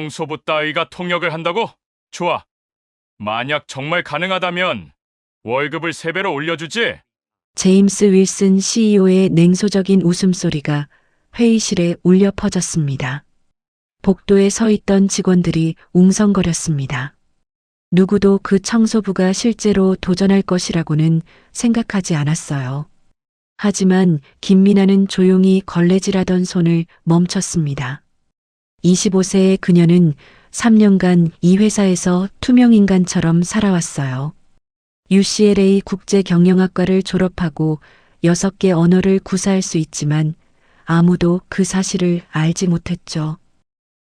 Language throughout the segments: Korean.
청소부 따위가 통역을 한다고? 좋아. 만약 정말 가능하다면 월급을 3배로 올려주지? 제임스 윌슨 CEO의 냉소적인 웃음소리가 회의실에 울려 퍼졌습니다. 복도에 서 있던 직원들이 웅성거렸습니다. 누구도 그 청소부가 실제로 도전할 것이라고는 생각하지 않았어요. 하지만 김미나는 조용히 걸레질하던 손을 멈췄습니다. 25세의 그녀는 3년간 이 회사에서 투명인간처럼 살아왔어요. UCLA 국제경영학과를 졸업하고 6개 언어를 구사할 수 있지만 아무도 그 사실을 알지 못했죠.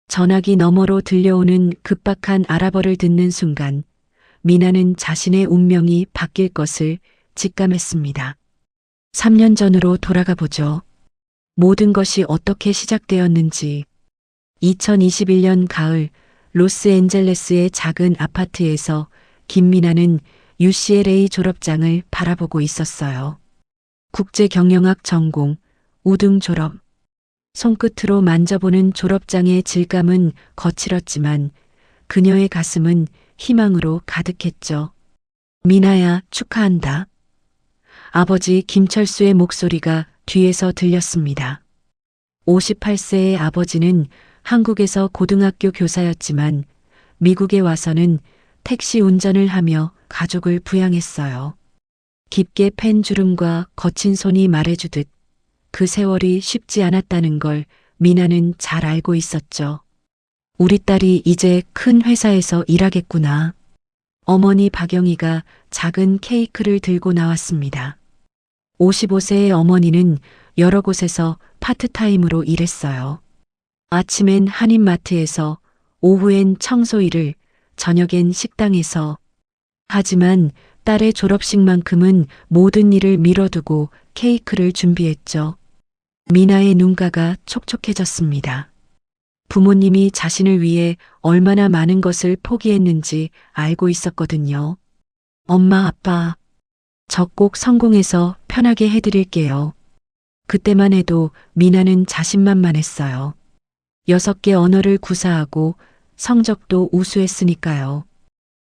전화기 너머로 들려오는 급박한 아랍어를 듣는 순간 미나는 자신의 운명이 바뀔 것을 직감했습니다. 3년 전으로 돌아가 보죠. 모든 것이 어떻게 시작되었는지. 2021년 가을 로스앤젤레스의 작은 아파트에서 김미나는 UCLA 졸업장을 바라보고 있었어요. 국제경영학 전공, 우등 졸업. 손끝으로 만져보는 졸업장의 질감은 거칠었지만 그녀의 가슴은 희망으로 가득했죠. 미나야, 축하한다. 아버지 김철수의 목소리가 뒤에서 들렸습니다. 58세의 아버지는 한국에서 고등학교 교사였지만 미국에 와서는 택시 운전을 하며 가족을 부양했어요. 깊게 팬 주름과 거친 손이 말해주듯 그 세월이 쉽지 않았다는 걸 미나는 잘 알고 있었죠. 우리 딸이 이제 큰 회사에서 일하겠구나. 어머니 박영희가 작은 케이크를 들고 나왔습니다. 55세의 어머니는 여러 곳에서 파트타임으로 일했어요. 아침엔 한인마트에서, 오후엔 청소일을, 저녁엔 식당에서. 하지만 딸의 졸업식만큼은 모든 일을 미뤄두고 케이크를 준비했죠. 미나의 눈가가 촉촉해졌습니다. 부모님이 자신을 위해 얼마나 많은 것을 포기했는지 알고 있었거든요. 엄마, 아빠, 저 꼭 성공해서 편하게 해드릴게요. 그때만 해도 미나는 자신만만했어요. 6개 언어를 구사하고 성적도 우수했으니까요.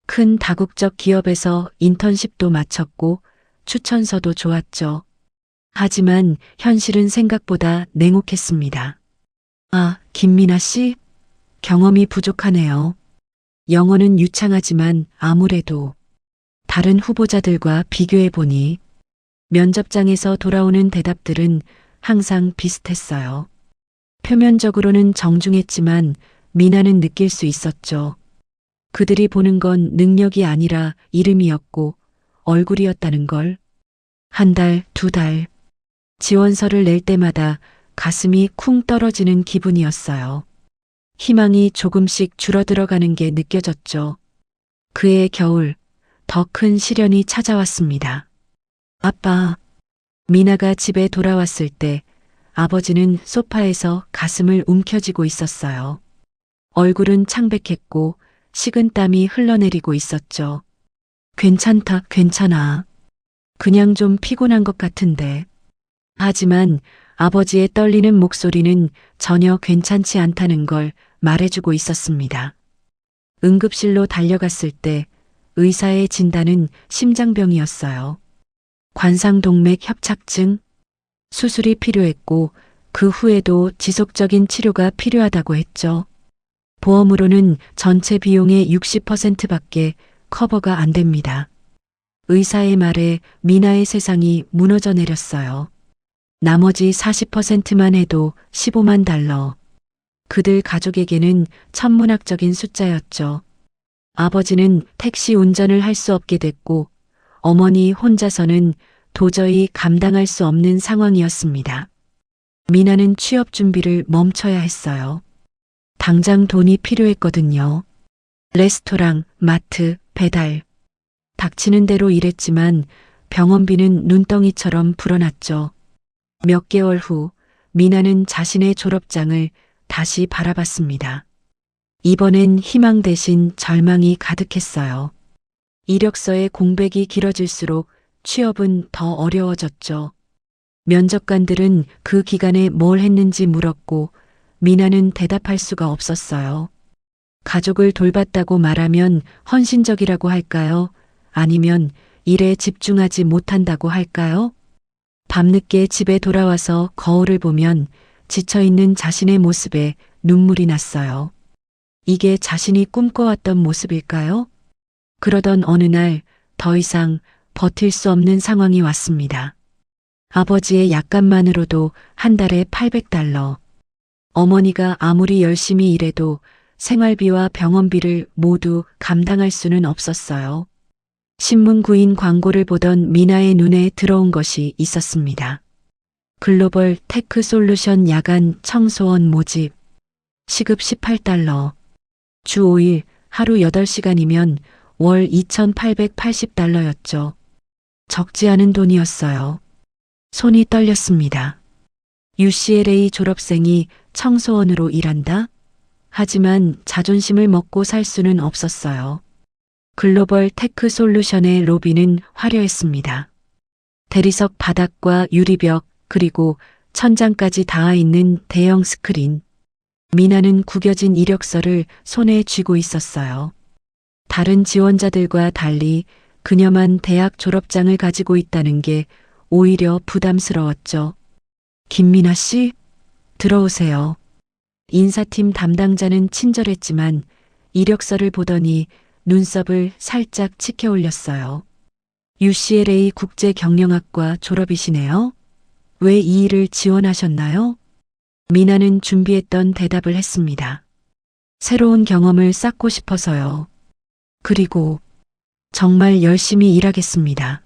큰 다국적 기업에서 인턴십도 마쳤고 추천서도 좋았죠. 하지만 현실은 생각보다 냉혹했습니다. 아, 김미나 씨? 경험이 부족하네요. 영어는 유창하지만 아무래도 다른 후보자들과 비교해보니 면접장에서 돌아오는 대답들은 항상 비슷했어요. 표면적으로는 정중했지만 미나는 느낄 수 있었죠. 그들이 보는 건 능력이 아니라 이름이었고 얼굴이었다는 걸. 1달, 2달. 지원서를 낼 때마다 가슴이 쿵 떨어지는 기분이었어요. 희망이 조금씩 줄어들어가는 게 느껴졌죠. 그해 겨울, 더 큰 시련이 찾아왔습니다. 아빠. 미나가 집에 돌아왔을 때 아버지는 소파에서 가슴을 움켜쥐고 있었어요. 얼굴은 창백했고 식은 땀이 흘러내리고 있었죠. 괜찮다, 괜찮아. 그냥 좀 피곤한 것 같은데. 하지만 아버지의 떨리는 목소리는 전혀 괜찮지 않다는 걸 말해주고 있었습니다. 응급실로 달려갔을 때 의사의 진단은 심장병이었어요. 관상동맥 협착증, 수술이 필요했고 그 후에도 지속적인 치료가 필요하다고 했죠. 보험으로는 전체 비용의 60%밖에 커버가 안 됩니다. 의사의 말에 미나의 세상이 무너져 내렸어요. 나머지 40%만 해도 15만 달러. 그들 가족에게는 천문학적인 숫자였죠. 아버지는 택시 운전을 할 수 없게 됐고 어머니 혼자서는 도저히 감당할 수 없는 상황이었습니다. 미나는 취업 준비를 멈춰야 했어요. 당장 돈이 필요했거든요. 레스토랑, 마트, 배달. 닥치는 대로 일했지만 병원비는 눈덩이처럼 불어났죠. 몇 개월 후 미나는 자신의 졸업장을 다시 바라봤습니다. 이번엔 희망 대신 절망이 가득했어요. 이력서의 공백이 길어질수록 취업은 더 어려워졌죠. 면접관들은 그 기간에 뭘 했는지 물었고 미나는 대답할 수가 없었어요. 가족을 돌봤다고 말하면 헌신적이라고 할까요? 아니면 일에 집중하지 못한다고 할까요? 밤늦게 집에 돌아와서 거울을 보면 지쳐있는 자신의 모습에 눈물이 났어요. 이게 자신이 꿈꿔왔던 모습일까요? 그러던 어느 날 더 이상 버틸 수 없는 상황이 왔습니다. 아버지의 약값만으로도 한 달에 800달러. 어머니가 아무리 열심히 일해도 생활비와 병원비를 모두 감당할 수는 없었어요. 신문구인 광고를 보던 미나의 눈에 들어온 것이 있었습니다. 글로벌 테크 솔루션 야간 청소원 모집. 시급 18달러. 주 5일 하루 8시간이면 월 2,880달러였죠. 적지 않은 돈이었어요. 손이 떨렸습니다. UCLA 졸업생이 청소원으로 일한다? 하지만 자존심을 먹고 살 수는 없었어요. 글로벌 테크 솔루션의 로비는 화려했습니다. 대리석 바닥과 유리벽 그리고 천장까지 닿아 있는 대형 스크린. 미나는 구겨진 이력서를 손에 쥐고 있었어요. 다른 지원자들과 달리 그녀만 대학 졸업장을 가지고 있다는 게 오히려 부담스러웠죠. 김미나 씨, 들어오세요. 인사팀 담당자는 친절했지만 이력서를 보더니 눈썹을 살짝 치켜 올렸어요. UCLA 국제경영학과 졸업이시네요. 왜 이 일을 지원하셨나요? 미나는 준비했던 대답을 했습니다. 새로운 경험을 쌓고 싶어서요. 그리고 정말 열심히 일하겠습니다.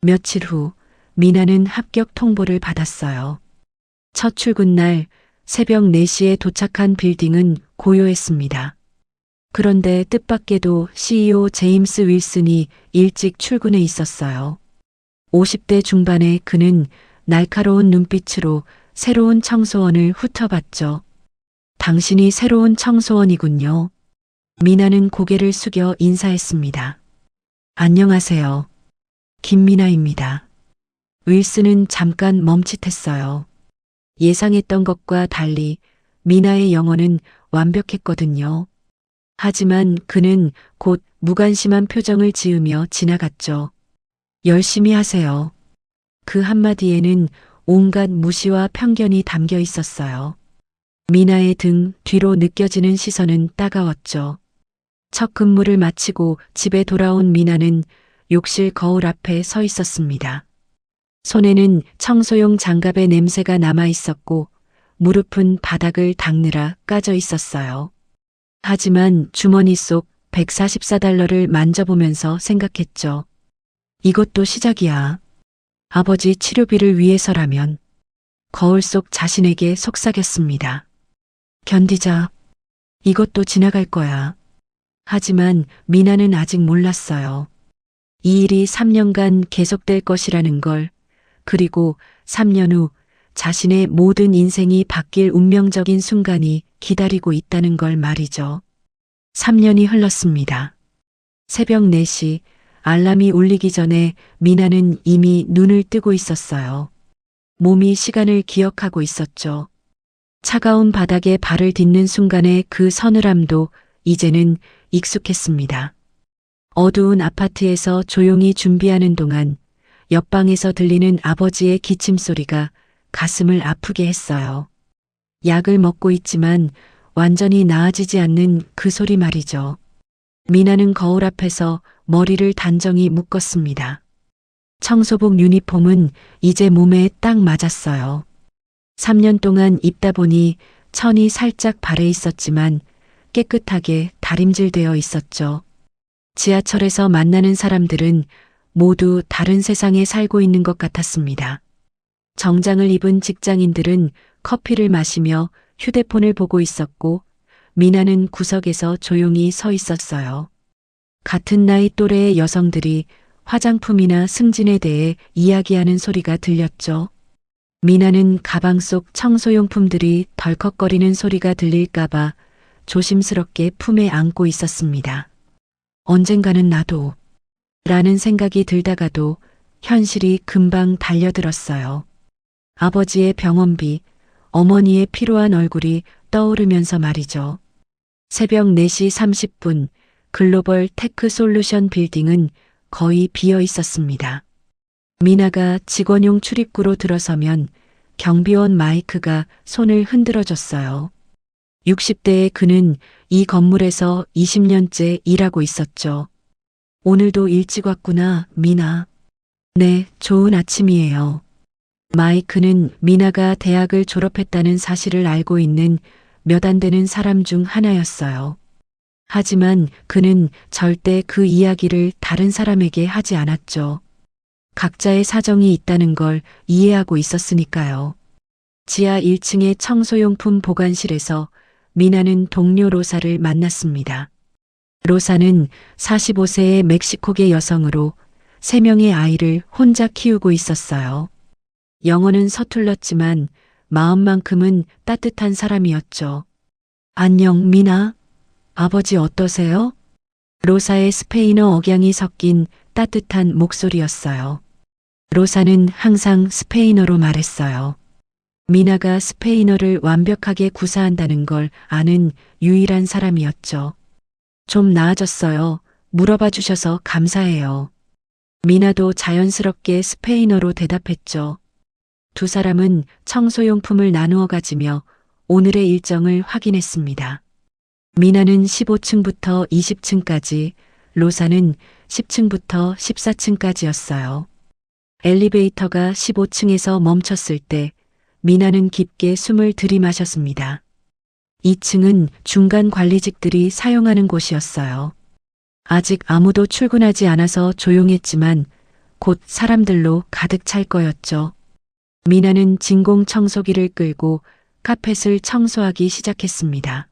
며칠 후 미나는 합격 통보를 받았어요. 첫 출근 날 새벽 4시에 도착한 빌딩은 고요했습니다. 그런데 뜻밖에도 CEO 제임스 윌슨이 일찍 출근해 있었어요. 50대 중반의 그는 날카로운 눈빛으로 새로운 청소원을 훑어봤죠. 당신이 새로운 청소원이군요. 미나는 고개를 숙여 인사했습니다. 안녕하세요. 김미나입니다. 윌슨은 잠깐 멈칫했어요. 예상했던 것과 달리 미나의 영어는 완벽했거든요. 하지만 그는 곧 무관심한 표정을 지으며 지나갔죠. 열심히 하세요. 그 한마디에는 온갖 무시와 편견이 담겨 있었어요. 미나의 등 뒤로 느껴지는 시선은 따가웠죠. 첫 근무를 마치고 집에 돌아온 미나는 욕실 거울 앞에 서 있었습니다. 손에는 청소용 장갑의 냄새가 남아 있었고 무릎은 바닥을 닦느라 까져 있었어요. 하지만 주머니 속 144달러를 만져보면서 생각했죠. 이것도 시작이야. 아버지 치료비를 위해서라면. 거울 속 자신에게 속삭였습니다. 견디자. 이것도 지나갈 거야. 하지만 미나는 아직 몰랐어요. 이 일이 3년간 계속될 것이라는 걸, 그리고 3년 후 자신의 모든 인생이 바뀔 운명적인 순간이 기다리고 있다는 걸 말이죠. 3년이 흘렀습니다. 새벽 4시 알람이 울리기 전에 미나는 이미 눈을 뜨고 있었어요. 몸이 시간을 기억하고 있었죠. 차가운 바닥에 발을 딛는 순간의 그 서늘함도 이제는 익숙했습니다. 어두운 아파트에서 조용히 준비하는 동안 옆방에서 들리는 아버지의 기침 소리가 가슴을 아프게 했어요. 약을 먹고 있지만 완전히 나아지지 않는 그 소리 말이죠. 미나는 거울 앞에서 머리를 단정히 묶었습니다. 청소복 유니폼은 이제 몸에 딱 맞았어요. 3년 동안 입다 보니 천이 살짝 발해 있었지만 깨끗하게 다림질되어 있었죠. 지하철에서 만나는 사람들은 모두 다른 세상에 살고 있는 것 같았습니다. 정장을 입은 직장인들은 커피를 마시며 휴대폰을 보고 있었고 미나는 구석에서 조용히 서 있었어요. 같은 나이 또래의 여성들이 화장품이나 승진에 대해 이야기하는 소리가 들렸죠. 미나는 가방 속 청소용품들이 덜컥거리는 소리가 들릴까봐 조심스럽게 품에 안고 있었습니다. 언젠가는 나도 라는 생각이 들다가도 현실이 금방 달려들었어요. 아버지의 병원비, 어머니의 피로한 얼굴이 떠오르면서 말이죠. 새벽 4시 30분 글로벌 테크 솔루션 빌딩은 거의 비어 있었습니다. 미나가 직원용 출입구로 들어서면 경비원 마이크가 손을 흔들어 줬어요. 60대의 그는 이 건물에서 20년째 일하고 있었죠. 오늘도 일찍 왔구나, 미나. 네, 좋은 아침이에요. 마이크는 미나가 대학을 졸업했다는 사실을 알고 있는 몇 안 되는 사람 중 하나였어요. 하지만 그는 절대 그 이야기를 다른 사람에게 하지 않았죠. 각자의 사정이 있다는 걸 이해하고 있었으니까요. 지하 1층의 청소용품 보관실에서 미나는 동료 로사를 만났습니다. 로사는 45세의 멕시코계 여성으로 3명의 아이를 혼자 키우고 있었어요. 영어는 서툴렀지만 마음만큼은 따뜻한 사람이었죠. 안녕, 미나. 아버지 어떠세요? 로사의 스페인어 억양이 섞인 따뜻한 목소리였어요. 로사는 항상 스페인어로 말했어요. 미나가 스페인어를 완벽하게 구사한다는 걸 아는 유일한 사람이었죠. 좀 나아졌어요. 물어봐 주셔서 감사해요. 미나도 자연스럽게 스페인어로 대답했죠. 두 사람은 청소용품을 나누어 가지며 오늘의 일정을 확인했습니다. 미나는 15층부터 20층까지, 로사는 10층부터 14층까지였어요. 엘리베이터가 15층에서 멈췄을 때 미나는 깊게 숨을 들이마셨습니다. 2층은 중간 관리직들이 사용하는 곳이었어요. 아직 아무도 출근하지 않아서 조용했지만 곧 사람들로 가득 찰 거였죠. 미나는 진공 청소기를 끌고 카펫을 청소하기 시작했습니다.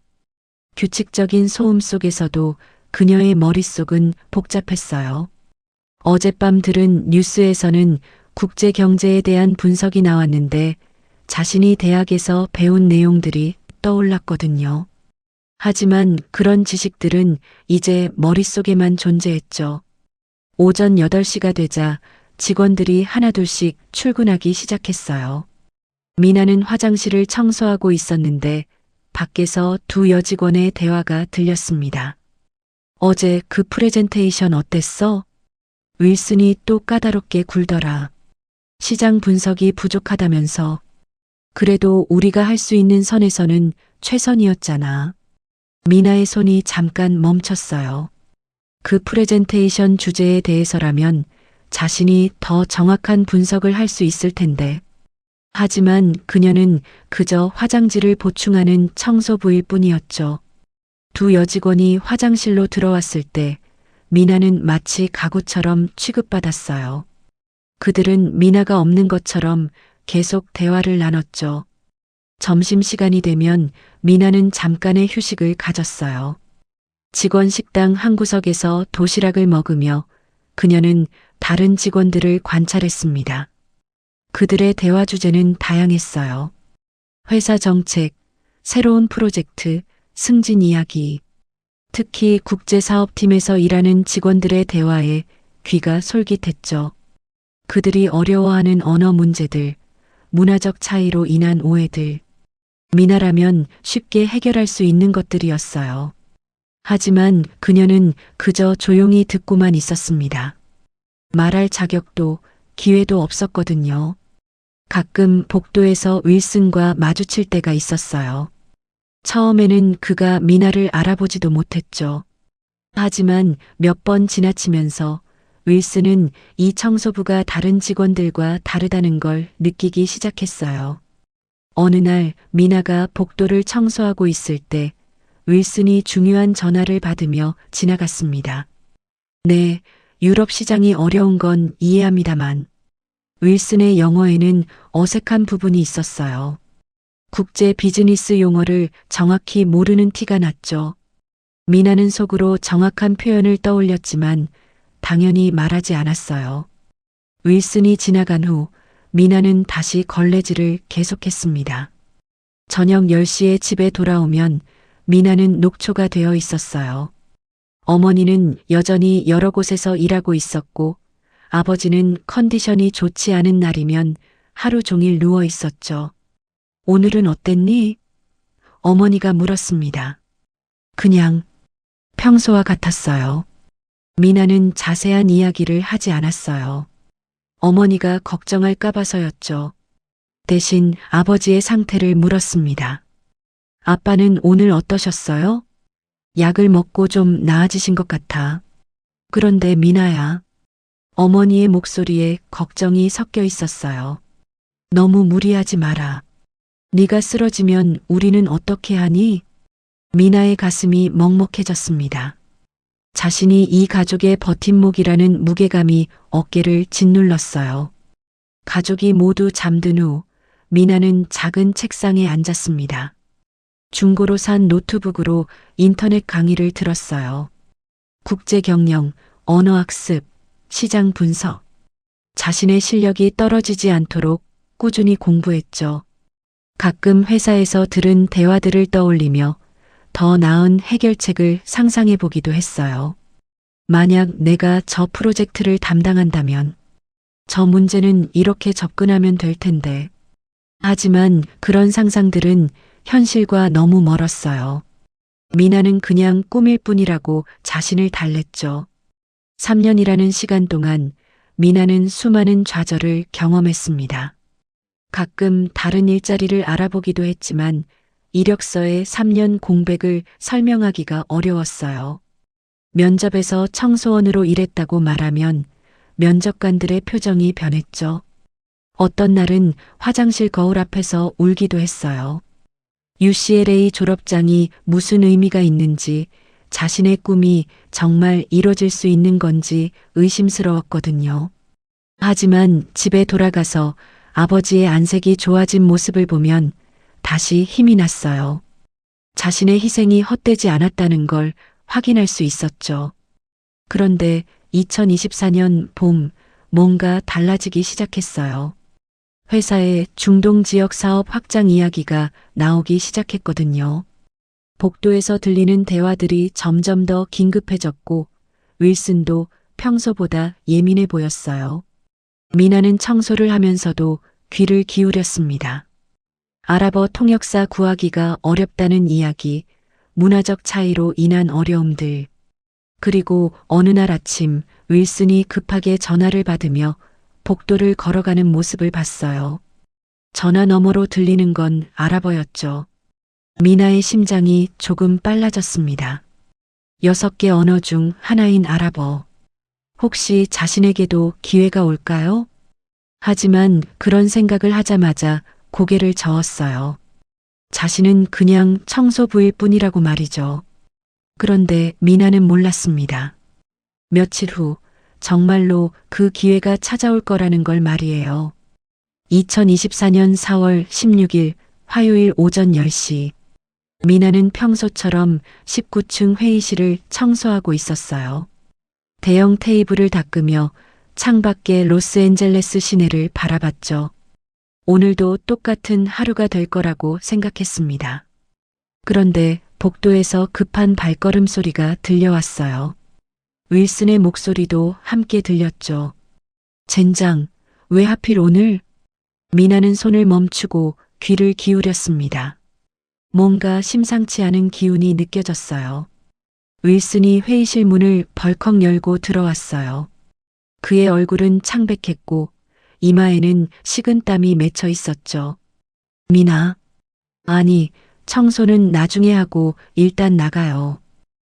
규칙적인 소음 속에서도 그녀의 머릿속은 복잡했어요. 어젯밤 들은 뉴스에서는 국제 경제에 대한 분석이 나왔는데 자신이 대학에서 배운 내용들이 떠올랐거든요. 하지만 그런 지식들은 이제 머릿속에만 존재했죠. 오전 8시가 되자 직원들이 하나둘씩 출근하기 시작했어요. 미나는 화장실을 청소하고 있었는데 밖에서 두 여직원의 대화가 들렸습니다. 어제 그 프레젠테이션 어땠어? 윌슨이 또 까다롭게 굴더라. 시장 분석이 부족하다면서. 그래도 우리가 할 수 있는 선에서는 최선이었잖아. 미나의 손이 잠깐 멈췄어요. 그 프레젠테이션 주제에 대해서라면 자신이 더 정확한 분석을 할 수 있을 텐데. 하지만 그녀는 그저 화장지를 보충하는 청소부일 뿐이었죠. 두 여직원이 화장실로 들어왔을 때 미나는 마치 가구처럼 취급받았어요. 그들은 미나가 없는 것처럼 계속 대화를 나눴죠. 점심시간이 되면 미나는 잠깐의 휴식을 가졌어요. 직원 식당 한 구석에서 도시락을 먹으며 그녀는 다른 직원들을 관찰했습니다. 그들의 대화 주제는 다양했어요. 회사 정책, 새로운 프로젝트, 승진 이야기. 특히 국제사업팀에서 일하는 직원들의 대화에 귀가 솔깃했죠. 그들이 어려워하는 언어 문제들, 문화적 차이로 인한 오해들. 미나라면 쉽게 해결할 수 있는 것들이었어요. 하지만 그녀는 그저 조용히 듣고만 있었습니다. 말할 자격도 기회도 없었거든요. 가끔 복도에서 윌슨과 마주칠 때가 있었어요. 처음에는 그가 미나를 알아보지도 못했죠. 하지만 몇 번 지나치면서 윌슨은 이 청소부가 다른 직원들과 다르다는 걸 느끼기 시작했어요. 어느 날 미나가 복도를 청소하고 있을 때 윌슨이 중요한 전화를 받으며 지나갔습니다. 네, 유럽 시장이 어려운 건 이해합니다만. 윌슨의 영어에는 어색한 부분이 있었어요. 국제 비즈니스 용어를 정확히 모르는 티가 났죠. 미나는 속으로 정확한 표현을 떠올렸지만 당연히 말하지 않았어요. 윌슨이 지나간 후 미나는 다시 걸레질을 계속했습니다. 저녁 10시에 집에 돌아오면 미나는 녹초가 되어 있었어요. 어머니는 여전히 여러 곳에서 일하고 있었고 아버지는 컨디션이 좋지 않은 날이면 하루 종일 누워 있었죠. 오늘은 어땠니? 어머니가 물었습니다. 그냥 평소와 같았어요. 미나는 자세한 이야기를 하지 않았어요. 어머니가 걱정할까 봐서였죠. 대신 아버지의 상태를 물었습니다. 아빠는 오늘 어떠셨어요? 약을 먹고 좀 나아지신 것 같아. 그런데 미나야. 어머니의 목소리에 걱정이 섞여 있었어요. 너무 무리하지 마라. 네가 쓰러지면 우리는 어떻게 하니? 미나의 가슴이 먹먹해졌습니다. 자신이 이 가족의 버팀목이라는 무게감이 어깨를 짓눌렀어요. 가족이 모두 잠든 후 미나는 작은 책상에 앉았습니다. 중고로 산 노트북으로 인터넷 강의를 들었어요. 국제 경영, 언어학습, 시장 분석. 자신의 실력이 떨어지지 않도록 꾸준히 공부했죠. 가끔 회사에서 들은 대화들을 떠올리며 더 나은 해결책을 상상해 보기도 했어요. 만약 내가 저 프로젝트를 담당한다면, 저 문제는 이렇게 접근하면 될 텐데. 하지만 그런 상상들은 현실과 너무 멀었어요. 미나는 그냥 꿈일 뿐이라고 자신을 달랬죠. 3년이라는 시간 동안 미나는 수많은 좌절을 경험했습니다. 가끔 다른 일자리를 알아보기도 했지만 이력서에 3년 공백을 설명하기가 어려웠어요. 면접에서 청소원으로 일했다고 말하면 면접관들의 표정이 변했죠. 어떤 날은 화장실 거울 앞에서 울기도 했어요. UCLA 졸업장이 무슨 의미가 있는지, 자신의 꿈이 정말 이뤄질 수 있는 건지 의심스러웠거든요. 하지만 집에 돌아가서 아버지의 안색이 좋아진 모습을 보면 다시 힘이 났어요. 자신의 희생이 헛되지 않았다는 걸 확인할 수 있었죠. 그런데 2024년 봄, 뭔가 달라지기 시작했어요. 회사의 중동 지역 사업 확장 이야기가 나오기 시작했거든요. 복도에서 들리는 대화들이 점점 더 긴급해졌고 윌슨도 평소보다 예민해 보였어요. 미나는 청소를 하면서도 귀를 기울였습니다. 아랍어 통역사 구하기가 어렵다는 이야기, 문화적 차이로 인한 어려움들, 그리고 어느 날 아침 윌슨이 급하게 전화를 받으며 복도를 걸어가는 모습을 봤어요. 전화 너머로 들리는 건 아랍어였죠. 미나의 심장이 조금 빨라졌습니다. 6개 언어 중 하나인 아랍어. 혹시 자신에게도 기회가 올까요? 하지만 그런 생각을 하자마자 고개를 저었어요. 자신은 그냥 청소부일 뿐이라고 말이죠. 그런데 미나는 몰랐습니다. 며칠 후 정말로 그 기회가 찾아올 거라는 걸 말이에요. 2024년 4월 16일 화요일 오전 10시. 미나는 평소처럼 19층 회의실을 청소하고 있었어요. 대형 테이블을 닦으며 창밖의 로스앤젤레스 시내를 바라봤죠. 오늘도 똑같은 하루가 될 거라고 생각했습니다. 그런데 복도에서 급한 발걸음 소리가 들려왔어요. 윌슨의 목소리도 함께 들렸죠. 젠장, 왜 하필 오늘? 미나는 손을 멈추고 귀를 기울였습니다. 뭔가 심상치 않은 기운이 느껴졌어요. 윌슨이 회의실 문을 벌컥 열고 들어왔어요. 그의 얼굴은 창백했고 이마에는 식은땀이 맺혀 있었죠. 미나. 아니, 청소는 나중에 하고 일단 나가요.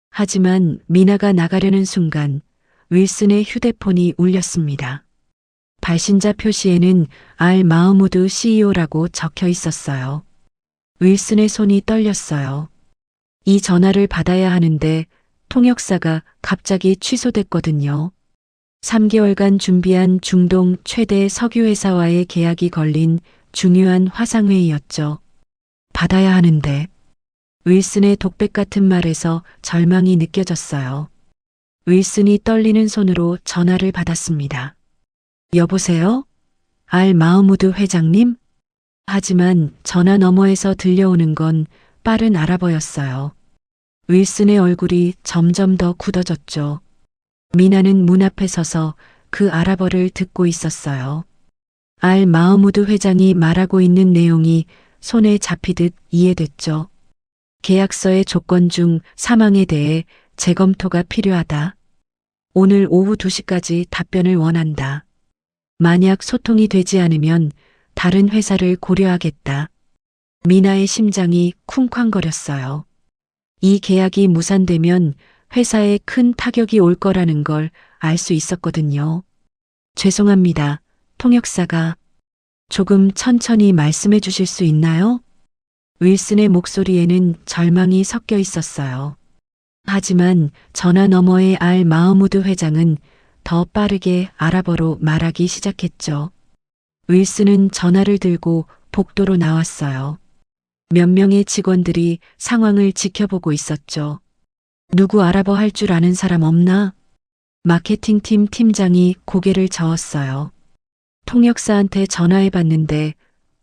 하지만 미나가 나가려는 순간 윌슨의 휴대폰이 울렸습니다. 발신자 표시에는 알 마흐무드 CEO라고 적혀 있었어요. 윌슨의 손이 떨렸어요. 이 전화를 받아야 하는데 통역사가 갑자기 취소됐거든요. 3개월간 준비한 중동 최대 석유회사와의 계약이 걸린 중요한 화상회의였죠. 받아야 하는데. 윌슨의 독백 같은 말에서 절망이 느껴졌어요. 윌슨이 떨리는 손으로 전화를 받았습니다. 여보세요? 알 마흐무드 회장님? 하지만 전화 너머에서 들려오는 건 빠른 아랍어였어요. 윌슨의 얼굴이 점점 더 굳어졌죠. 미나는 문 앞에 서서 그 아랍어를 듣고 있었어요. 알 마흐무드 회장이 말하고 있는 내용이 손에 잡히듯 이해됐죠. 계약서의 조건 중 사망에 대해 재검토가 필요하다. 오늘 오후 2시까지 답변을 원한다. 만약 소통이 되지 않으면 다른 회사를 고려하겠다. 미나의 심장이 쿵쾅거렸어요. 이 계약이 무산되면 회사에 큰 타격이 올 거라는 걸 알 수 있었거든요. 죄송합니다. 통역사가 조금 천천히 말씀해 주실 수 있나요? 윌슨의 목소리에는 절망이 섞여 있었어요. 하지만 전화 너머의 알 마흐무드 회장은 더 빠르게 아랍어로 말하기 시작했죠. 윌슨은 전화를 들고 복도로 나왔어요. 몇 명의 직원들이 상황을 지켜보고 있었죠. 누구 아랍어 할 줄 아는 사람 없나? 마케팅팀 팀장이 고개를 저었어요. 통역사한테 전화해 봤는데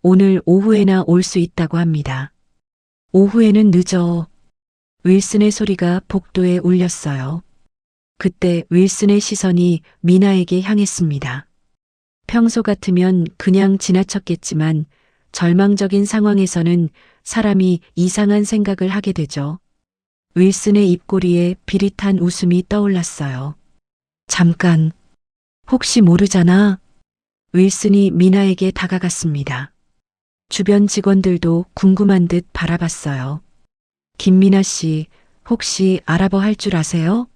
오늘 오후에나 올 수 있다고 합니다. 오후에는 늦어. 윌슨의 소리가 복도에 울렸어요. 그때 윌슨의 시선이 미나에게 향했습니다. 평소 같으면 그냥 지나쳤겠지만 절망적인 상황에서는 사람이 이상한 생각을 하게 되죠. 윌슨의 입꼬리에 비릿한 웃음이 떠올랐어요. 잠깐, 혹시 모르잖아. 윌슨이 미나에게 다가갔습니다. 주변 직원들도 궁금한 듯 바라봤어요. 김미나 씨, 혹시 아랍어 할 줄 아세요?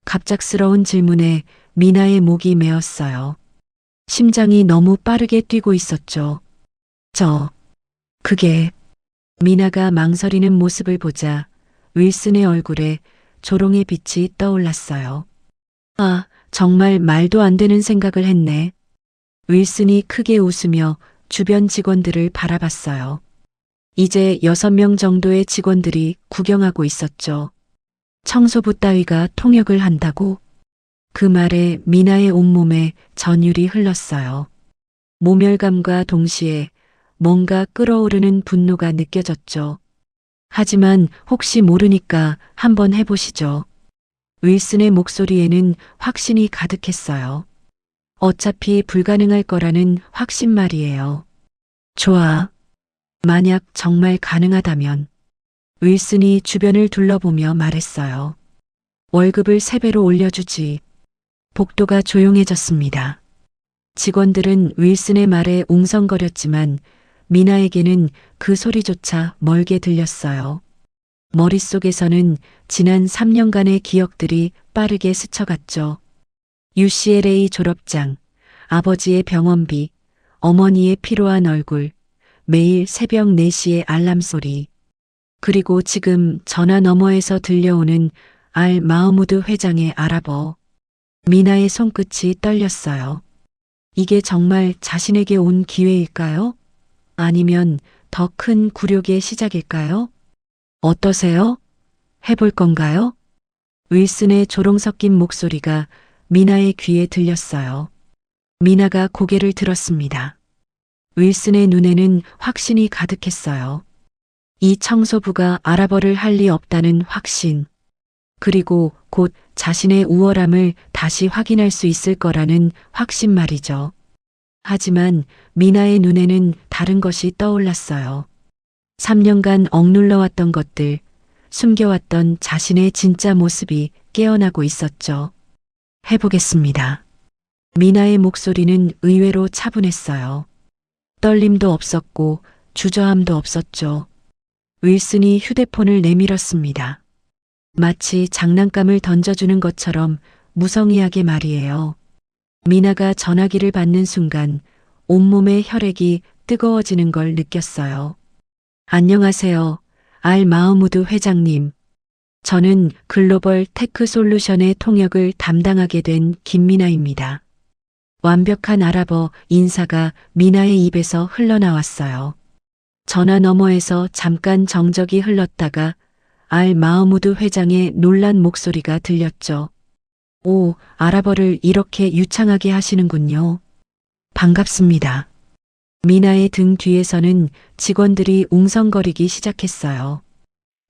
갑작스러운 질문에 미나의 목이 메었어요. 심장이 너무 빠르게 뛰고 있었죠. 그게... 미나가 망설이는 모습을 보자 윌슨의 얼굴에 조롱의 빛이 떠올랐어요. 아, 정말 말도 안 되는 생각을 했네. 윌슨이 크게 웃으며 주변 직원들을 바라봤어요. 이제 6명 정도의 직원들이 구경하고 있었죠. 청소부 따위가 통역을 한다고? 그 말에 미나의 온몸에 전율이 흘렀어요. 모멸감과 동시에 뭔가 끓어오르는 분노가 느껴졌죠. 하지만 혹시 모르니까 한번 해보시죠. 윌슨의 목소리에는 확신이 가득했어요. 어차피 불가능할 거라는 확신 말이에요. 좋아. 만약 정말 가능하다면. 윌슨이 주변을 둘러보며 말했어요. 월급을 3배로 올려주지. 복도가 조용해졌습니다. 직원들은 윌슨의 말에 웅성거렸지만 미나에게는 그 소리조차 멀게 들렸어요. 머릿속에서는 지난 3년간의 기억들이 빠르게 스쳐갔죠. UCLA 졸업장, 아버지의 병원비, 어머니의 피로한 얼굴, 매일 새벽 4시의 알람 소리, 그리고 지금 전화 너머에서 들려오는 알 마흐무드 회장의 아랍어. 미나의 손끝이 떨렸어요. 이게 정말 자신에게 온 기회일까요? 아니면 더 큰 굴욕의 시작일까요? 어떠세요? 해볼 건가요? 윌슨의 조롱 섞인 목소리가 미나의 귀에 들렸어요. 미나가 고개를 들었습니다. 윌슨의 눈에는 확신이 가득했어요. 이 청소부가 아랍어를 할 리 없다는 확신, 그리고 곧 자신의 우월함을 다시 확인할 수 있을 거라는 확신 말이죠. 하지만 미나의 눈에는 다른 것이 떠올랐어요. 3년간 억눌러왔던 것들, 숨겨왔던 자신의 진짜 모습이 깨어나고 있었죠. 해보겠습니다. 미나의 목소리는 의외로 차분했어요. 떨림도 없었고 주저함도 없었죠. 윌슨이 휴대폰을 내밀었습니다. 마치 장난감을 던져주는 것처럼 무성의하게 말이에요. 미나가 전화기를 받는 순간 온몸의 혈액이 뜨거워지는 걸 느꼈어요. 안녕하세요. 알 마흐무드 회장님. 저는 글로벌 테크 솔루션의 통역을 담당하게 된 김미나입니다. 완벽한 아랍어 인사가 미나의 입에서 흘러나왔어요. 전화 너머에서 잠깐 정적이 흘렀다가 알 마흐무드 회장의 놀란 목소리가 들렸죠. 오, 아랍어를 이렇게 유창하게 하시는군요. 반갑습니다. 미나의 등 뒤에서는 직원들이 웅성거리기 시작했어요.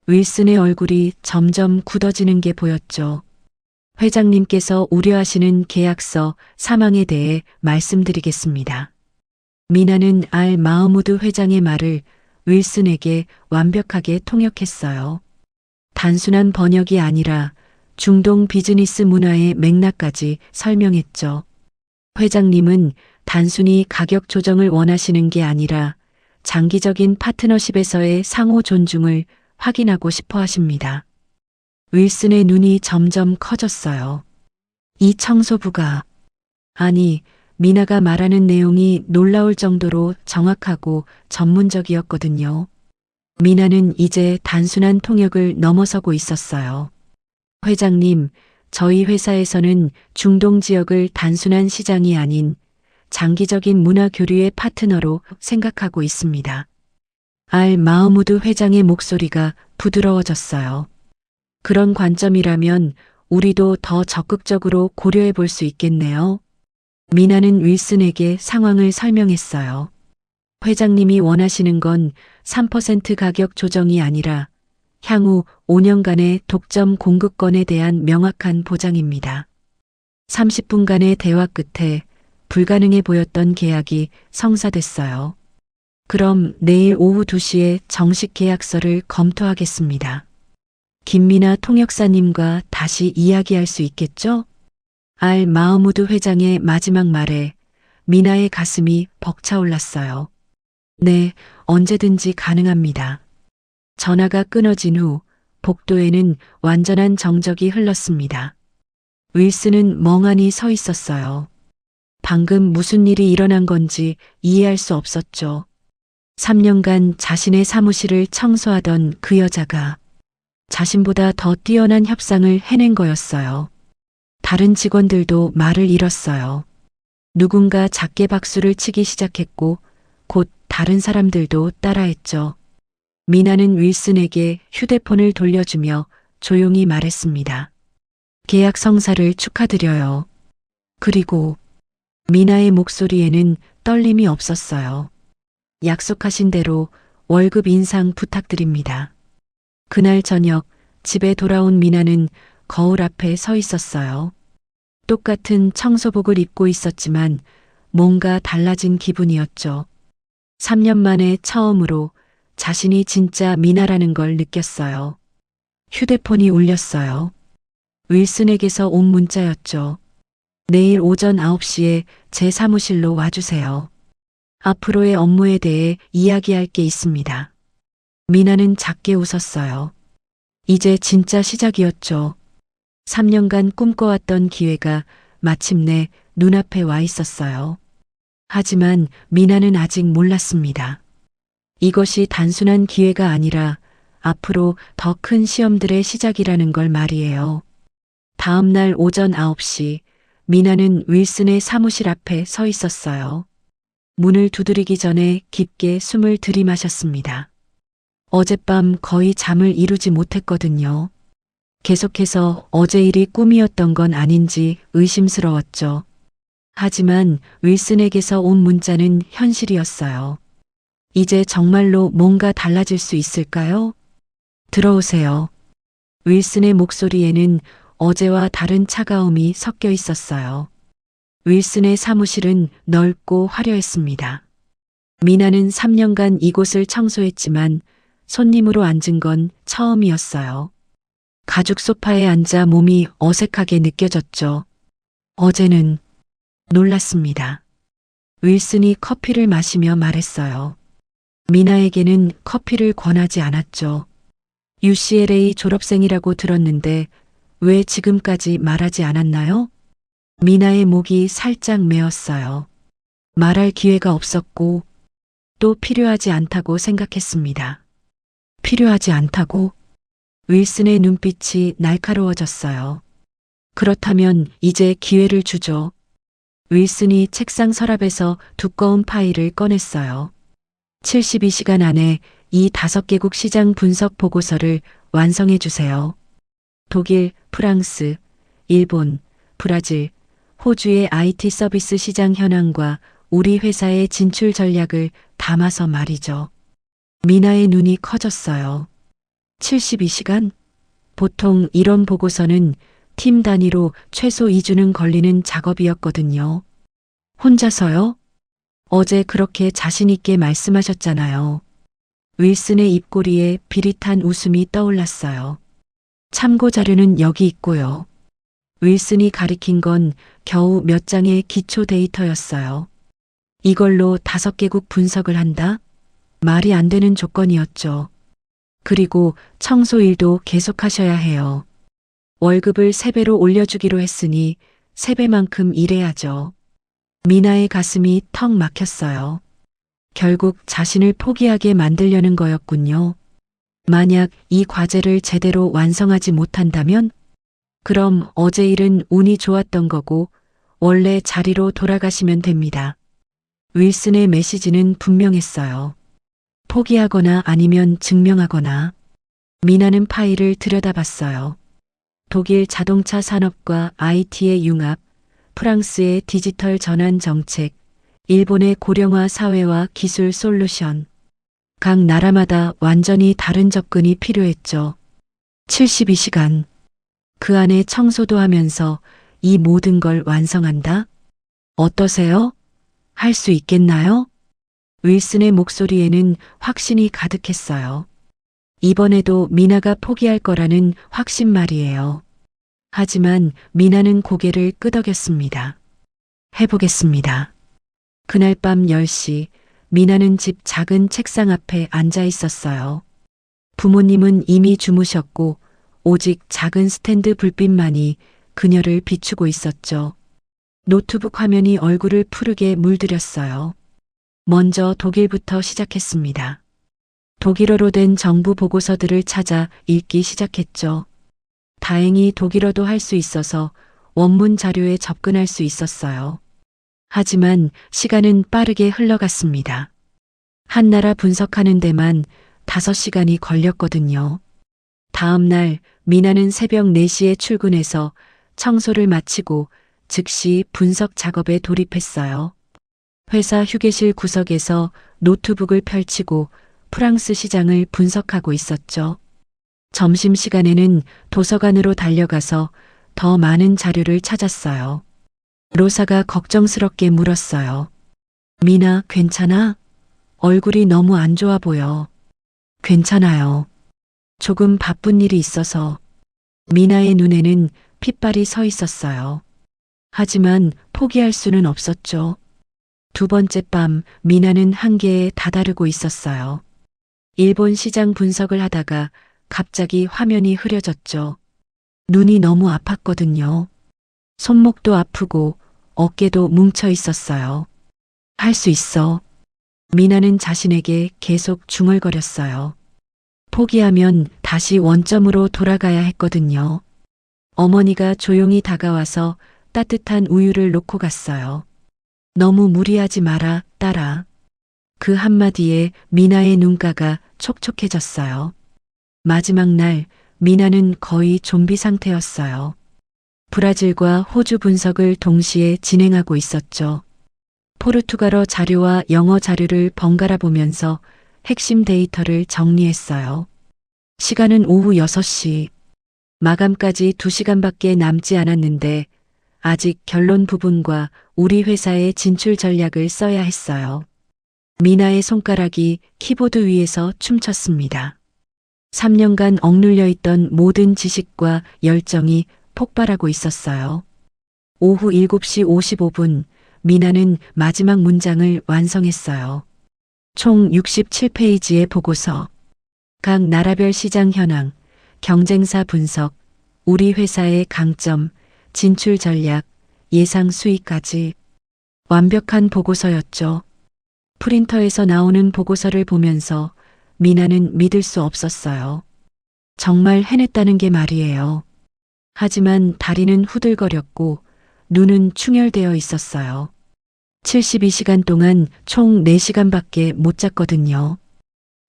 윌슨의 얼굴이 점점 굳어지는 게 보였죠. 회장님께서 우려하시는 계약서 사망에 대해 말씀드리겠습니다. 미나는 알 마흐무드 회장의 말을 윌슨에게 완벽하게 통역했어요. 단순한 번역이 아니라 중동 비즈니스 문화의 맥락까지 설명했죠. 회장님은 단순히 가격 조정을 원하시는 게 아니라 장기적인 파트너십에서의 상호 존중을 확인하고 싶어 하십니다. 윌슨의 눈이 점점 커졌어요. 이 청소부가, 아니, 미나가 말하는 내용이 놀라울 정도로 정확하고 전문적이었거든요. 미나는 이제 단순한 통역을 넘어서고 있었어요. 회장님, 저희 회사에서는 중동 지역을 단순한 시장이 아닌 장기적인 문화 교류의 파트너로 생각하고 있습니다. 알 마흐무드 회장의 목소리가 부드러워졌어요. 그런 관점이라면 우리도 더 적극적으로 고려해 볼 수 있겠네요. 미나는 윌슨에게 상황을 설명했어요. 회장님이 원하시는 건 3% 가격 조정이 아니라 향후 5년간의 독점 공급권에 대한 명확한 보장입니다. 30분간의 대화 끝에 불가능해 보였던 계약이 성사됐어요. 그럼 내일 오후 2시에 정식 계약서를 검토하겠습니다. 김미나 통역사님과 다시 이야기할 수 있겠죠? 알 마흐무드 회장의 마지막 말에 미나의 가슴이 벅차올랐어요. 네, 언제든지 가능합니다. 전화가 끊어진 후 복도에는 완전한 정적이 흘렀습니다. 윌슨은 멍하니 서 있었어요. 방금 무슨 일이 일어난 건지 이해할 수 없었죠. 3년간 자신의 사무실을 청소하던 그 여자가 자신보다 더 뛰어난 협상을 해낸 거였어요. 다른 직원들도 말을 잃었어요. 누군가 작게 박수를 치기 시작했고 곧 다른 사람들도 따라했죠. 미나는 윌슨에게 휴대폰을 돌려주며 조용히 말했습니다. 계약 성사를 축하드려요. 그리고 미나의 목소리에는 떨림이 없었어요. 약속하신 대로 월급 인상 부탁드립니다. 그날 저녁 집에 돌아온 미나는 거울 앞에 서 있었어요. 똑같은 청소복을 입고 있었지만 뭔가 달라진 기분이었죠. 3년 만에 처음으로 자신이 진짜 미나라는 걸 느꼈어요. 휴대폰이 울렸어요. 윌슨에게서 온 문자였죠. 내일 오전 9시에 제 사무실로 와주세요. 앞으로의 업무에 대해 이야기할 게 있습니다. 미나는 작게 웃었어요. 이제 진짜 시작이었죠. 3년간 꿈꿔왔던 기회가 마침내 눈앞에 와 있었어요. 하지만 미나는 아직 몰랐습니다. 이것이 단순한 기회가 아니라 앞으로 더 큰 시험들의 시작이라는 걸 말이에요. 다음 날 오전 9시 미나는 윌슨의 사무실 앞에 서 있었어요. 문을 두드리기 전에 깊게 숨을 들이마셨습니다. 어젯밤 거의 잠을 이루지 못했거든요. 계속해서 어제 일이 꿈이었던 건 아닌지 의심스러웠죠. 하지만 윌슨에게서 온 문자는 현실이었어요. 이제 정말로 뭔가 달라질 수 있을까요? 들어오세요. 윌슨의 목소리에는 어제와 다른 차가움이 섞여 있었어요. 윌슨의 사무실은 넓고 화려했습니다. 미나는 3년간 이곳을 청소했지만 손님으로 앉은 건 처음이었어요. 가죽 소파에 앉아 몸이 어색하게 느껴졌죠. 어제는 놀랐습니다. 윌슨이 커피를 마시며 말했어요. 미나에게는 커피를 권하지 않았죠. UCLA 졸업생이라고 들었는데 왜 지금까지 말하지 않았나요? 미나의 목이 살짝 메었어요. 말할 기회가 없었고 또 필요하지 않다고 생각했습니다. 필요하지 않다고? 윌슨의 눈빛이 날카로워졌어요. 그렇다면 이제 기회를 주죠. 윌슨이 책상 서랍에서 두꺼운 파일을 꺼냈어요. 72시간 안에 이 5개국 시장 분석 보고서를 완성해 주세요. 독일, 프랑스, 일본, 브라질, 호주의 IT 서비스 시장 현황과 우리 회사의 진출 전략을 담아서 말이죠. 미나의 눈이 커졌어요. 72시간? 보통 이런 보고서는 팀 단위로 최소 2주는 걸리는 작업이었거든요. 혼자서요? 어제 그렇게 자신 있게 말씀하셨잖아요. 윌슨의 입꼬리에 비릿한 웃음이 떠올랐어요. 참고 자료는 여기 있고요. 윌슨이 가리킨 건 겨우 몇 장의 기초 데이터였어요. 이걸로 5개국 분석을 한다? 말이 안 되는 조건이었죠. 그리고 청소 일도 계속하셔야 해요. 월급을 3배로 올려주기로 했으니 3배만큼 일해야죠. 미나의 가슴이 턱 막혔어요. 결국 자신을 포기하게 만들려는 거였군요. 만약 이 과제를 제대로 완성하지 못한다면? 그럼 어제 일은 운이 좋았던 거고 원래 자리로 돌아가시면 됩니다. 윌슨의 메시지는 분명했어요. 포기하거나 아니면 증명하거나. 미나는 파일을 들여다봤어요. 독일 자동차 산업과 IT의 융합, 프랑스의 디지털 전환 정책, 일본의 고령화 사회와 기술 솔루션. 각 나라마다 완전히 다른 접근이 필요했죠. 72시간. 그 안에 청소도 하면서 이 모든 걸 완성한다? 어떠세요? 할 수 있겠나요? 윌슨의 목소리에는 확신이 가득했어요. 이번에도 미나가 포기할 거라는 확신 말이에요. 하지만 미나는 고개를 끄덕였습니다. 해보겠습니다. 그날 밤 10시, 미나는 집 작은 책상 앞에 앉아 있었어요. 부모님은 이미 주무셨고 오직 작은 스탠드 불빛만이 그녀를 비추고 있었죠. 노트북 화면이 얼굴을 푸르게 물들였어요. 먼저 독일부터 시작했습니다. 독일어로 된 정부 보고서들을 찾아 읽기 시작했죠. 다행히 독일어도 할 수 있어서 원문 자료에 접근할 수 있었어요. 하지만 시간은 빠르게 흘러갔습니다. 한 나라 분석하는 데만 5시간이 걸렸거든요. 다음 날 미나는 새벽 4시에 출근해서 청소를 마치고 즉시 분석 작업에 돌입했어요. 회사 휴게실 구석에서 노트북을 펼치고 프랑스 시장을 분석하고 있었죠. 점심시간에는 도서관으로 달려가서 더 많은 자료를 찾았어요. 로사가 걱정스럽게 물었어요. 미나, 괜찮아? 얼굴이 너무 안 좋아 보여. 괜찮아요. 조금 바쁜 일이 있어서. 미나의 눈에는 핏발이 서 있었어요. 하지만 포기할 수는 없었죠. 2번째 밤 미나는 한계에 다다르고 있었어요. 일본 시장 분석을 하다가 갑자기 화면이 흐려졌죠. 눈이 너무 아팠거든요. 손목도 아프고 어깨도 뭉쳐 있었어요. 할 수 있어. 미나는 자신에게 계속 중얼거렸어요. 포기하면 다시 원점으로 돌아가야 했거든요. 어머니가 조용히 다가와서 따뜻한 우유를 놓고 갔어요. 너무 무리하지 마라, 딸아. 그 한마디에 미나의 눈가가 촉촉해졌어요. 마지막 날 미나는 거의 좀비 상태였어요. 브라질과 호주 분석을 동시에 진행하고 있었죠. 포르투갈어 자료와 영어 자료를 번갈아 보면서 핵심 데이터를 정리했어요. 시간은 오후 6시. 마감까지 2시간밖에 남지 않았는데 아직 결론 부분과 우리 회사의 진출 전략을 써야 했어요. 미나의 손가락이 키보드 위에서 춤췄습니다. 3년간 억눌려 있던 모든 지식과 열정이 폭발하고 있었어요. 오후 7시 55분 미나는 마지막 문장을 완성했어요. 총 67페이지의 보고서. 각 나라별 시장 현황, 경쟁사 분석, 우리 회사의 강점, 진출 전략, 예상 수익까지. 완벽한 보고서였죠. 프린터에서 나오는 보고서를 보면서 미나는 믿을 수 없었어요. 정말 해냈다는 게 말이에요. 하지만 다리는 후들거렸고 눈은 충혈되어 있었어요. 72시간 동안 총 4시간밖에 못 잤거든요.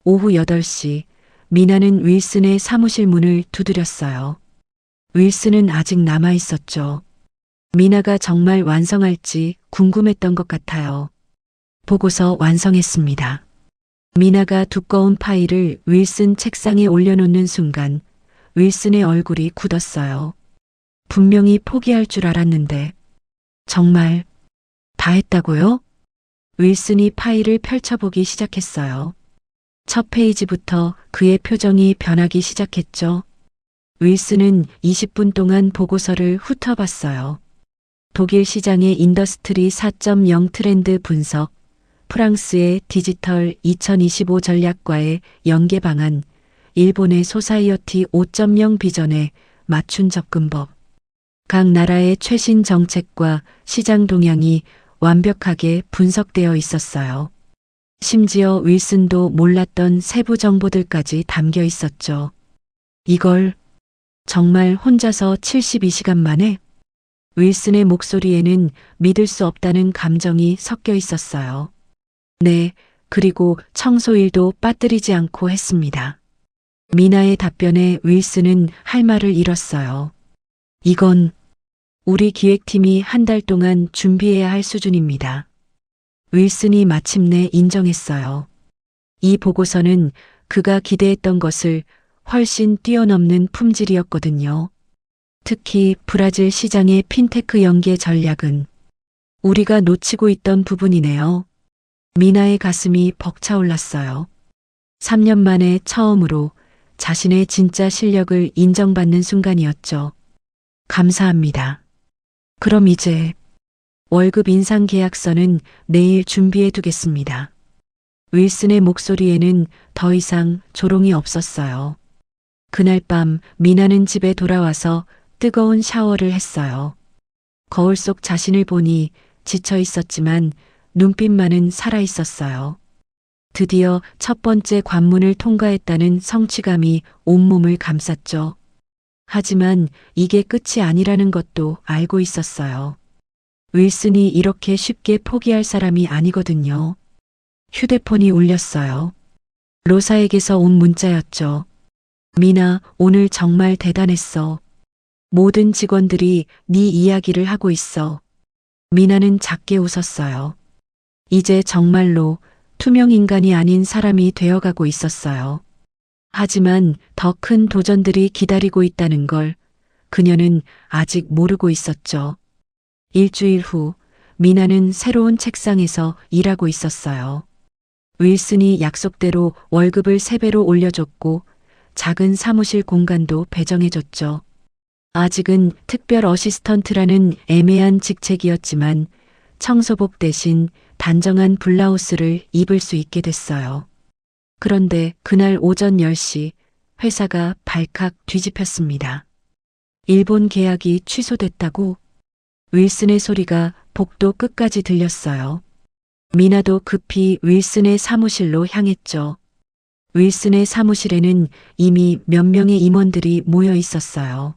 오후 8시 미나는 윌슨의 사무실 문을 두드렸어요. 윌슨은 아직 남아 있었죠. 미나가 정말 완성할지 궁금했던 것 같아요. 보고서 완성했습니다. 미나가 두꺼운 파일을 윌슨 책상에 올려놓는 순간 윌슨의 얼굴이 굳었어요. 분명히 포기할 줄 알았는데 정말 다 했다고요? 윌슨이 파일을 펼쳐보기 시작했어요. 첫 페이지부터 그의 표정이 변하기 시작했죠. 윌슨은 20분 동안 보고서를 훑어봤어요. 독일 시장의 인더스트리 4.0 트렌드 분석, 프랑스의 디지털 2025 전략과의 연계 방안, 일본의 소사이어티 5.0 비전에 맞춘 접근법. 각 나라의 최신 정책과 시장 동향이 완벽하게 분석되어 있었어요. 심지어 윌슨도 몰랐던 세부 정보들까지 담겨 있었죠. 이걸 정말 혼자서 72시간 만에? 윌슨의 목소리에는 믿을 수 없다는 감정이 섞여 있었어요. 네, 그리고 청소일도 빠뜨리지 않고 했습니다. 미나의 답변에 윌슨은 할 말을 잃었어요. 이건 우리 기획팀이 한 달 동안 준비해야 할 수준입니다. 윌슨이 마침내 인정했어요. 이 보고서는 그가 기대했던 것을 훨씬 뛰어넘는 품질이었거든요. 특히 브라질 시장의 핀테크 연계 전략은 우리가 놓치고 있던 부분이네요. 미나의 가슴이 벅차올랐어요. 3년 만에 처음으로 자신의 진짜 실력을 인정받는 순간이었죠. 감사합니다. 그럼 이제 월급 인상 계약서는 내일 준비해 두겠습니다. 윌슨의 목소리에는 더 이상 조롱이 없었어요. 그날 밤 미나는 집에 돌아와서 뜨거운 샤워를 했어요. 거울 속 자신을 보니 지쳐 있었지만 눈빛만은 살아 있었어요. 드디어 첫 번째 관문을 통과했다는 성취감이 온몸을 감쌌죠. 하지만 이게 끝이 아니라는 것도 알고 있었어요. 윌슨이 이렇게 쉽게 포기할 사람이 아니거든요. 휴대폰이 울렸어요. 로사에게서 온 문자였죠. 미나, 오늘 정말 대단했어. 모든 직원들이 네 이야기를 하고 있어. 미나는 작게 웃었어요. 이제 정말로 투명 인간이 아닌 사람이 되어가고 있었어요. 하지만 더 큰 도전들이 기다리고 있다는 걸 그녀는 아직 모르고 있었죠. 일주일 후 미나는 새로운 책상에서 일하고 있었어요. 윌슨이 약속대로 월급을 3배로 올려줬고 작은 사무실 공간도 배정해줬죠. 아직은 특별 어시스턴트라는 애매한 직책이었지만 청소복 대신 단정한 블라우스를 입을 수 있게 됐어요. 그런데 그날 오전 10시 회사가 발칵 뒤집혔습니다. 일본 계약이 취소됐다고? 윌슨의 소리가 복도 끝까지 들렸어요. 미나도 급히 윌슨의 사무실로 향했죠. 윌슨의 사무실에는 이미 몇 명의 임원들이 모여 있었어요.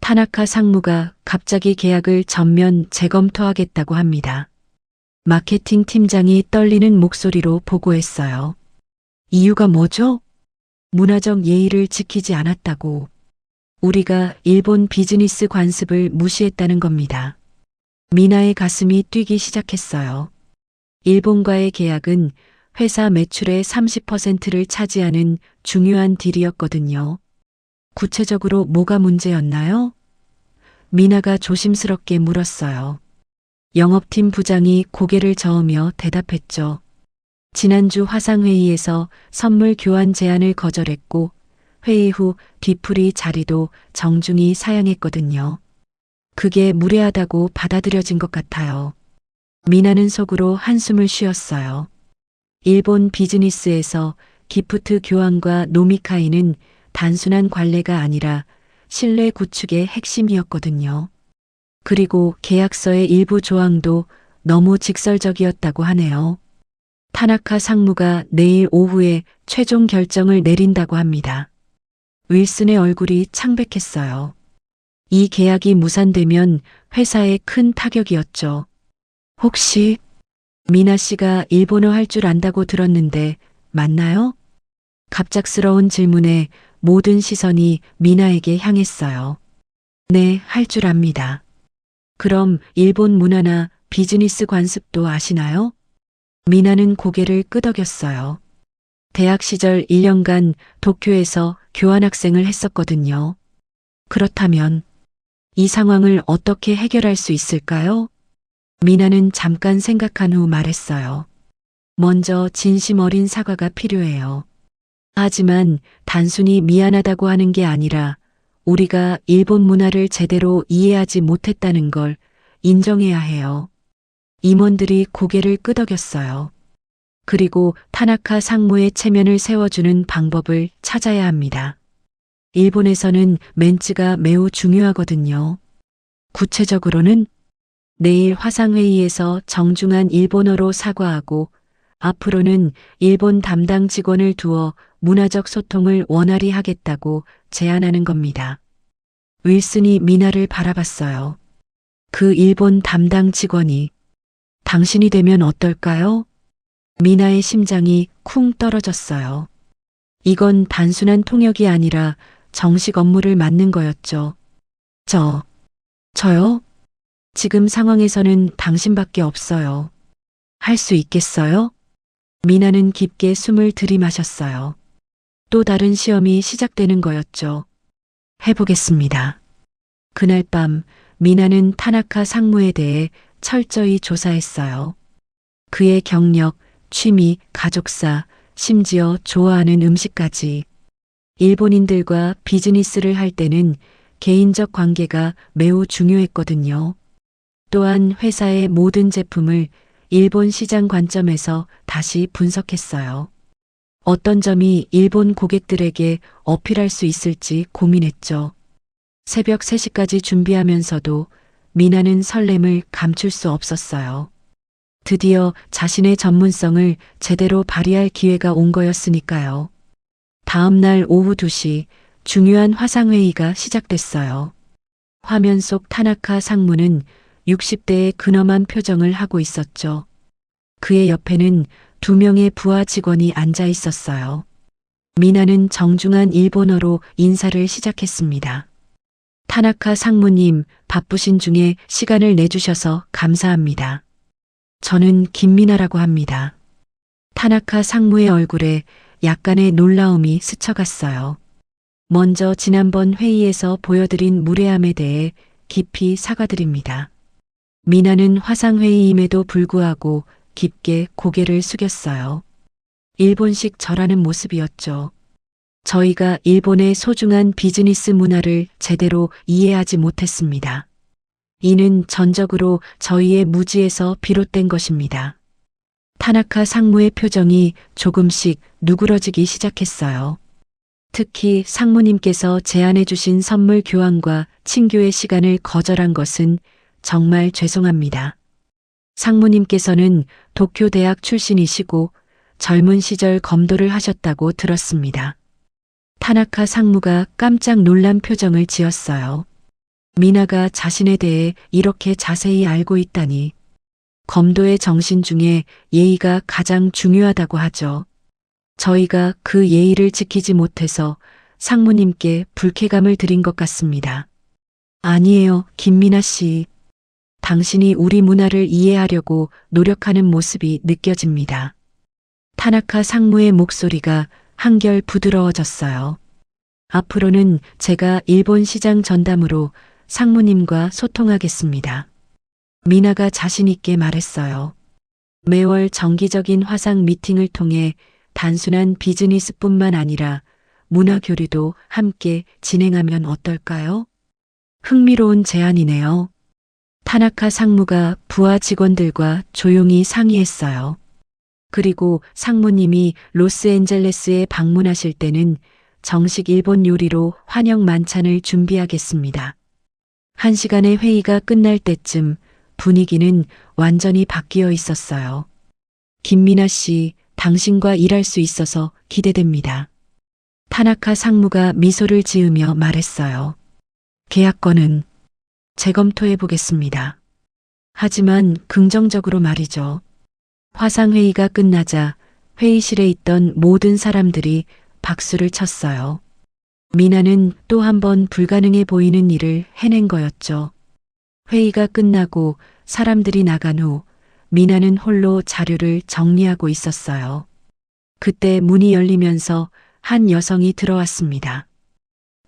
타나카 상무가 갑자기 계약을 전면 재검토하겠다고 합니다. 마케팅 팀장이 떨리는 목소리로 보고했어요. 이유가 뭐죠? 문화적 예의를 지키지 않았다고. 우리가 일본 비즈니스 관습을 무시했다는 겁니다. 미나의 가슴이 뛰기 시작했어요. 일본과의 계약은 회사 매출의 30%를 차지하는 중요한 딜이었거든요. 구체적으로 뭐가 문제였나요? 미나가 조심스럽게 물었어요. 영업팀 부장이 고개를 저으며 대답했죠. 지난주 화상회의에서 선물 교환 제안을 거절했고 회의 후 뒤풀이 자리도 정중히 사양했거든요. 그게 무례하다고 받아들여진 것 같아요. 미나는 속으로 한숨을 쉬었어요. 일본 비즈니스에서 기프트 교환과 노미카이는 단순한 관례가 아니라 신뢰 구축의 핵심이었거든요. 그리고 계약서의 일부 조항도 너무 직설적이었다고 하네요. 타나카 상무가 내일 오후에 최종 결정을 내린다고 합니다. 윌슨의 얼굴이 창백했어요. 이 계약이 무산되면 회사에 큰 타격이었죠. 혹시 미나 씨가 일본어 할 줄 안다고 들었는데 맞나요? 갑작스러운 질문에 모든 시선이 미나에게 향했어요. 네, 할 줄 압니다. 그럼 일본 문화나 비즈니스 관습도 아시나요? 미나는 고개를 끄덕였어요. 대학 시절 1년간 도쿄에서 교환학생을 했었거든요. 그렇다면 이 상황을 어떻게 해결할 수 있을까요? 미나는 잠깐 생각한 후 말했어요. 먼저 진심 어린 사과가 필요해요. 하지만 단순히 미안하다고 하는 게 아니라 우리가 일본 문화를 제대로 이해하지 못했다는 걸 인정해야 해요. 임원들이 고개를 끄덕였어요. 그리고 타나카 상무의 체면을 세워주는 방법을 찾아야 합니다. 일본에서는 멘츠가 매우 중요하거든요. 구체적으로는 내일 화상회의에서 정중한 일본어로 사과하고 앞으로는 일본 담당 직원을 두어 문화적 소통을 원활히 하겠다고 제안하는 겁니다. 윌슨이 미나를 바라봤어요. 그 일본 담당 직원이 당신이 되면 어떨까요? 미나의 심장이 쿵 떨어졌어요. 이건 단순한 통역이 아니라 정식 업무를 맡는 거였죠. 저요? 지금 상황에서는 당신밖에 없어요. 할 수 있겠어요? 미나는 깊게 숨을 들이마셨어요. 또 다른 시험이 시작되는 거였죠. 해보겠습니다. 그날 밤 미나는 타나카 상무에 대해 철저히 조사했어요. 그의 경력, 취미, 가족사, 심지어 좋아하는 음식까지. 일본인들과 비즈니스를 할 때는 개인적 관계가 매우 중요했거든요. 또한 회사의 모든 제품을 일본 시장 관점에서 다시 분석했어요. 어떤 점이 일본 고객들에게 어필할 수 있을지 고민했죠. 새벽 3시까지 준비하면서도 미나는 설렘을 감출 수 없었어요. 드디어 자신의 전문성을 제대로 발휘할 기회가 온 거였으니까요. 다음 날 오후 2시 중요한 화상회의가 시작됐어요. 화면 속 타나카 상무는 60대의 근엄한 표정을 하고 있었죠. 그의 옆에는 2명의 부하 직원이 앉아 있었어요. 미나는 정중한 일본어로 인사를 시작했습니다. 타나카 상무님, 바쁘신 중에 시간을 내주셔서 감사합니다. 저는 김미나라고 합니다. 타나카 상무의 얼굴에 약간의 놀라움이 스쳐갔어요. 먼저 지난번 회의에서 보여드린 무례함에 대해 깊이 사과드립니다. 미나는 화상회의임에도 불구하고 깊게 고개를 숙였어요. 일본식 절하는 모습이었죠. 저희가 일본의 소중한 비즈니스 문화를 제대로 이해하지 못했습니다. 이는 전적으로 저희의 무지에서 비롯된 것입니다. 타나카 상무의 표정이 조금씩 누그러지기 시작했어요. 특히 상무님께서 제안해 주신 선물 교환과 친교의 시간을 거절한 것은 정말 죄송합니다. 상무님께서는 도쿄 대학 출신이시고 젊은 시절 검도를 하셨다고 들었습니다. 타나카 상무가 깜짝 놀란 표정을 지었어요. 미나가 자신에 대해 이렇게 자세히 알고 있다니. 검도의 정신 중에 예의가 가장 중요하다고 하죠. 저희가 그 예의를 지키지 못해서 상무님께 불쾌감을 드린 것 같습니다. 아니에요, 김미나 씨. 당신이 우리 문화를 이해하려고 노력하는 모습이 느껴집니다. 타나카 상무의 목소리가 한결 부드러워졌어요. 앞으로는 제가 일본 시장 전담으로 상무님과 소통하겠습니다. 미나가 자신 있게 말했어요. 매월 정기적인 화상 미팅을 통해 단순한 비즈니스뿐만 아니라 문화 교류도 함께 진행하면 어떨까요? 흥미로운 제안이네요. 타나카 상무가 부하 직원들과 조용히 상의했어요. 그리고 상무님이 로스앤젤레스에 방문하실 때는 정식 일본 요리로 환영 만찬을 준비하겠습니다. 1시간의 회의가 끝날 때쯤 분위기는 완전히 바뀌어 있었어요. 김미나 씨, 당신과 일할 수 있어서 기대됩니다. 타나카 상무가 미소를 지으며 말했어요. 계약건은 재검토해 보겠습니다. 하지만 긍정적으로 말이죠. 화상회의가 끝나자 회의실에 있던 모든 사람들이 박수를 쳤어요. 미나는 또 한 번 불가능해 보이는 일을 해낸 거였죠. 회의가 끝나고 사람들이 나간 후 미나는 홀로 자료를 정리하고 있었어요. 그때 문이 열리면서 한 여성이 들어왔습니다.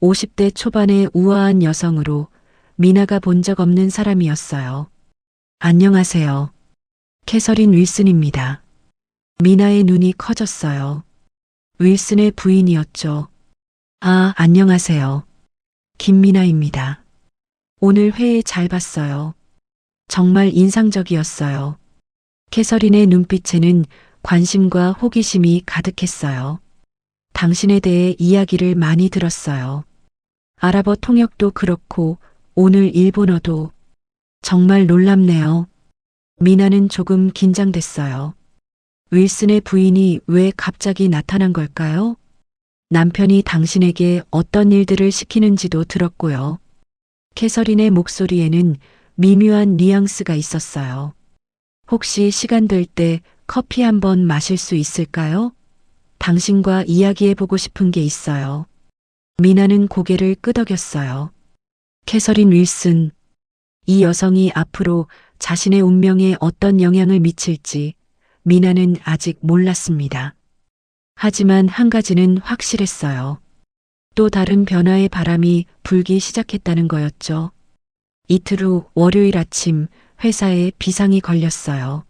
50대 초반의 우아한 여성으로 미나가 본 적 없는 사람이었어요. 안녕하세요. 캐서린 윌슨입니다. 미나의 눈이 커졌어요. 윌슨의 부인이었죠. 아, 안녕하세요. 김미나입니다. 오늘 회의 잘 봤어요. 정말 인상적이었어요. 캐서린의 눈빛에는 관심과 호기심이 가득했어요. 당신에 대해 이야기를 많이 들었어요. 아랍어 통역도 그렇고 오늘 일본어도 정말 놀랍네요. 미나는 조금 긴장됐어요. 윌슨의 부인이 왜 갑자기 나타난 걸까요? 남편이 당신에게 어떤 일들을 시키는지도 들었고요. 캐서린의 목소리에는 미묘한 뉘앙스가 있었어요. 혹시 시간 될 때 커피 한 번 마실 수 있을까요? 당신과 이야기해보고 싶은 게 있어요. 미나는 고개를 끄덕였어요. 캐서린 윌슨, 이 여성이 앞으로 자신의 운명에 어떤 영향을 미칠지 미나는 아직 몰랐습니다. 하지만 한 가지는 확실했어요. 또 다른 변화의 바람이 불기 시작했다는 거였죠. 이틀 후 월요일 아침 회사에 비상이 걸렸어요.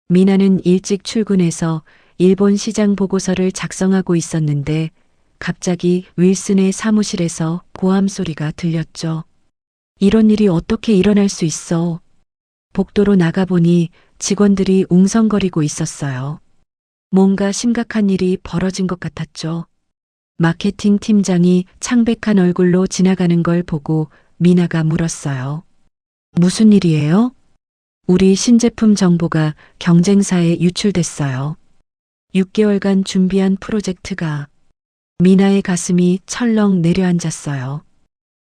미나는 일찍 출근해서 일본 시장 보고서를 작성하고 있었는데 갑자기 윌슨의 사무실에서 고함 소리가 들렸죠. 이런 일이 어떻게 일어날 수 있어? 복도로 나가보니 직원들이 웅성거리고 있었어요. 뭔가 심각한 일이 벌어진 것 같았죠. 마케팅 팀장이 창백한 얼굴로 지나가는 걸 보고 미나가 물었어요. 무슨 일이에요? 우리 신제품 정보가 경쟁사에 유출됐어요. 6개월간 준비한 프로젝트가 미나의 가슴이 철렁 내려앉았어요.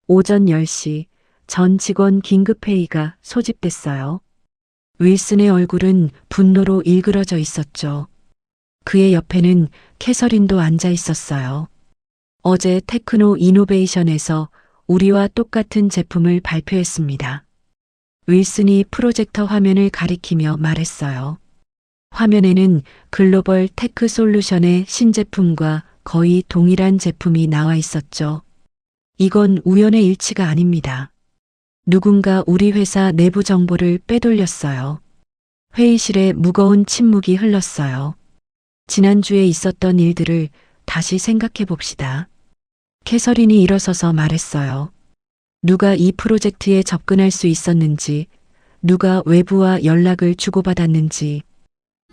오전 10시 전 직원 긴급회의가 소집됐어요. 윌슨의 얼굴은 분노로 일그러져 있었죠. 그의 옆에는 캐서린도 앉아 있었어요. 어제 테크노 이노베이션에서 우리와 똑같은 제품을 발표했습니다. 윌슨이 프로젝터 화면을 가리키며 말했어요. 화면에는 글로벌 테크 솔루션의 신제품과 거의 동일한 제품이 나와 있었죠. 이건 우연의 일치가 아닙니다. 누군가 우리 회사 내부 정보를 빼돌렸어요. 회의실에 무거운 침묵이 흘렀어요. 지난주에 있었던 일들을 다시 생각해 봅시다. 캐서린이 일어서서 말했어요. 누가 이 프로젝트에 접근할 수 있었는지, 누가 외부와 연락을 주고받았는지,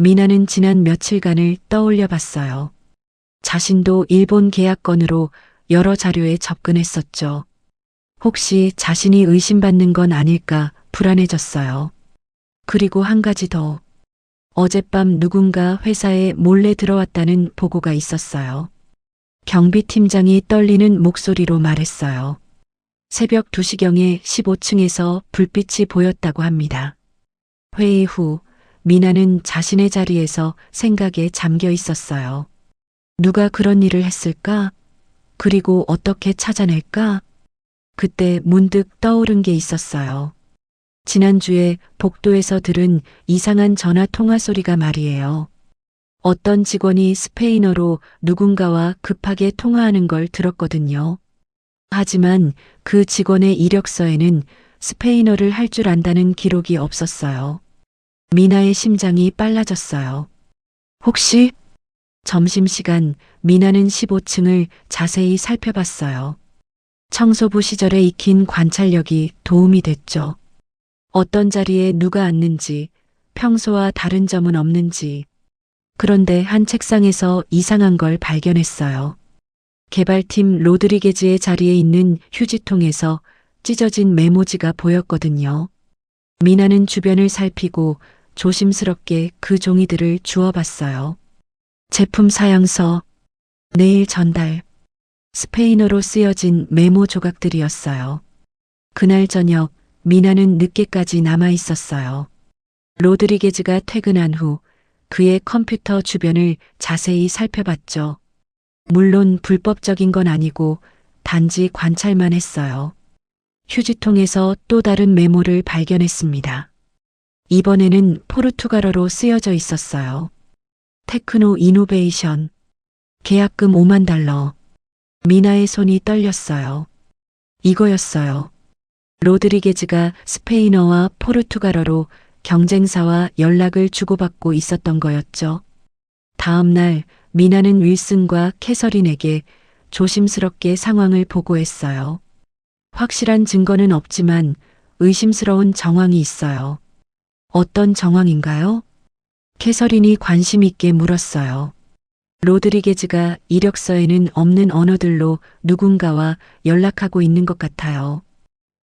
미나는 지난 며칠간을 떠올려 봤어요. 자신도 일본 계약건으로 여러 자료에 접근했었죠. 혹시 자신이 의심받는 건 아닐까 불안해졌어요. 그리고 한 가지 더. 어젯밤 누군가 회사에 몰래 들어왔다는 보고가 있었어요. 경비팀장이 떨리는 목소리로 말했어요. 새벽 2시경에 15층에서 불빛이 보였다고 합니다. 회의 후 미나는 자신의 자리에서 생각에 잠겨 있었어요. 누가 그런 일을 했을까? 그리고 어떻게 찾아낼까? 그때 문득 떠오른 게 있었어요. 지난주에 복도에서 들은 이상한 전화 통화 소리가 말이에요. 어떤 직원이 스페인어로 누군가와 급하게 통화하는 걸 들었거든요. 하지만 그 직원의 이력서에는 스페인어를 할 줄 안다는 기록이 없었어요. 미나의 심장이 빨라졌어요. 혹시? 점심시간 미나는 15층을 자세히 살펴봤어요. 청소부 시절에 익힌 관찰력이 도움이 됐죠. 어떤 자리에 누가 앉는지, 평소와 다른 점은 없는지. 그런데 한 책상에서 이상한 걸 발견했어요. 개발팀 로드리게즈의 자리에 있는 휴지통에서 찢어진 메모지가 보였거든요. 미나는 주변을 살피고 조심스럽게 그 종이들을 주워봤어요. 제품 사양서, 내일 전달, 스페인어로 쓰여진 메모 조각들이었어요. 그날 저녁 미나는 늦게까지 남아 있었어요. 로드리게즈가 퇴근한 후 그의 컴퓨터 주변을 자세히 살펴봤죠. 물론 불법적인 건 아니고 단지 관찰만 했어요. 휴지통에서 또 다른 메모를 발견했습니다. 이번에는 포르투갈어로 쓰여져 있었어요. 테크노 이노베이션, 계약금 5만 달러. 미나의 손이 떨렸어요. 이거였어요. 로드리게즈가 스페인어와 포르투갈어로 경쟁사와 연락을 주고받고 있었던 거였죠. 다음 날 미나는 윌슨과 캐서린에게 조심스럽게 상황을 보고했어요. 확실한 증거는 없지만 의심스러운 정황이 있어요. 어떤 정황인가요? 캐서린이 관심 있게 물었어요. 로드리게즈가 이력서에는 없는 언어들로 누군가와 연락하고 있는 것 같아요.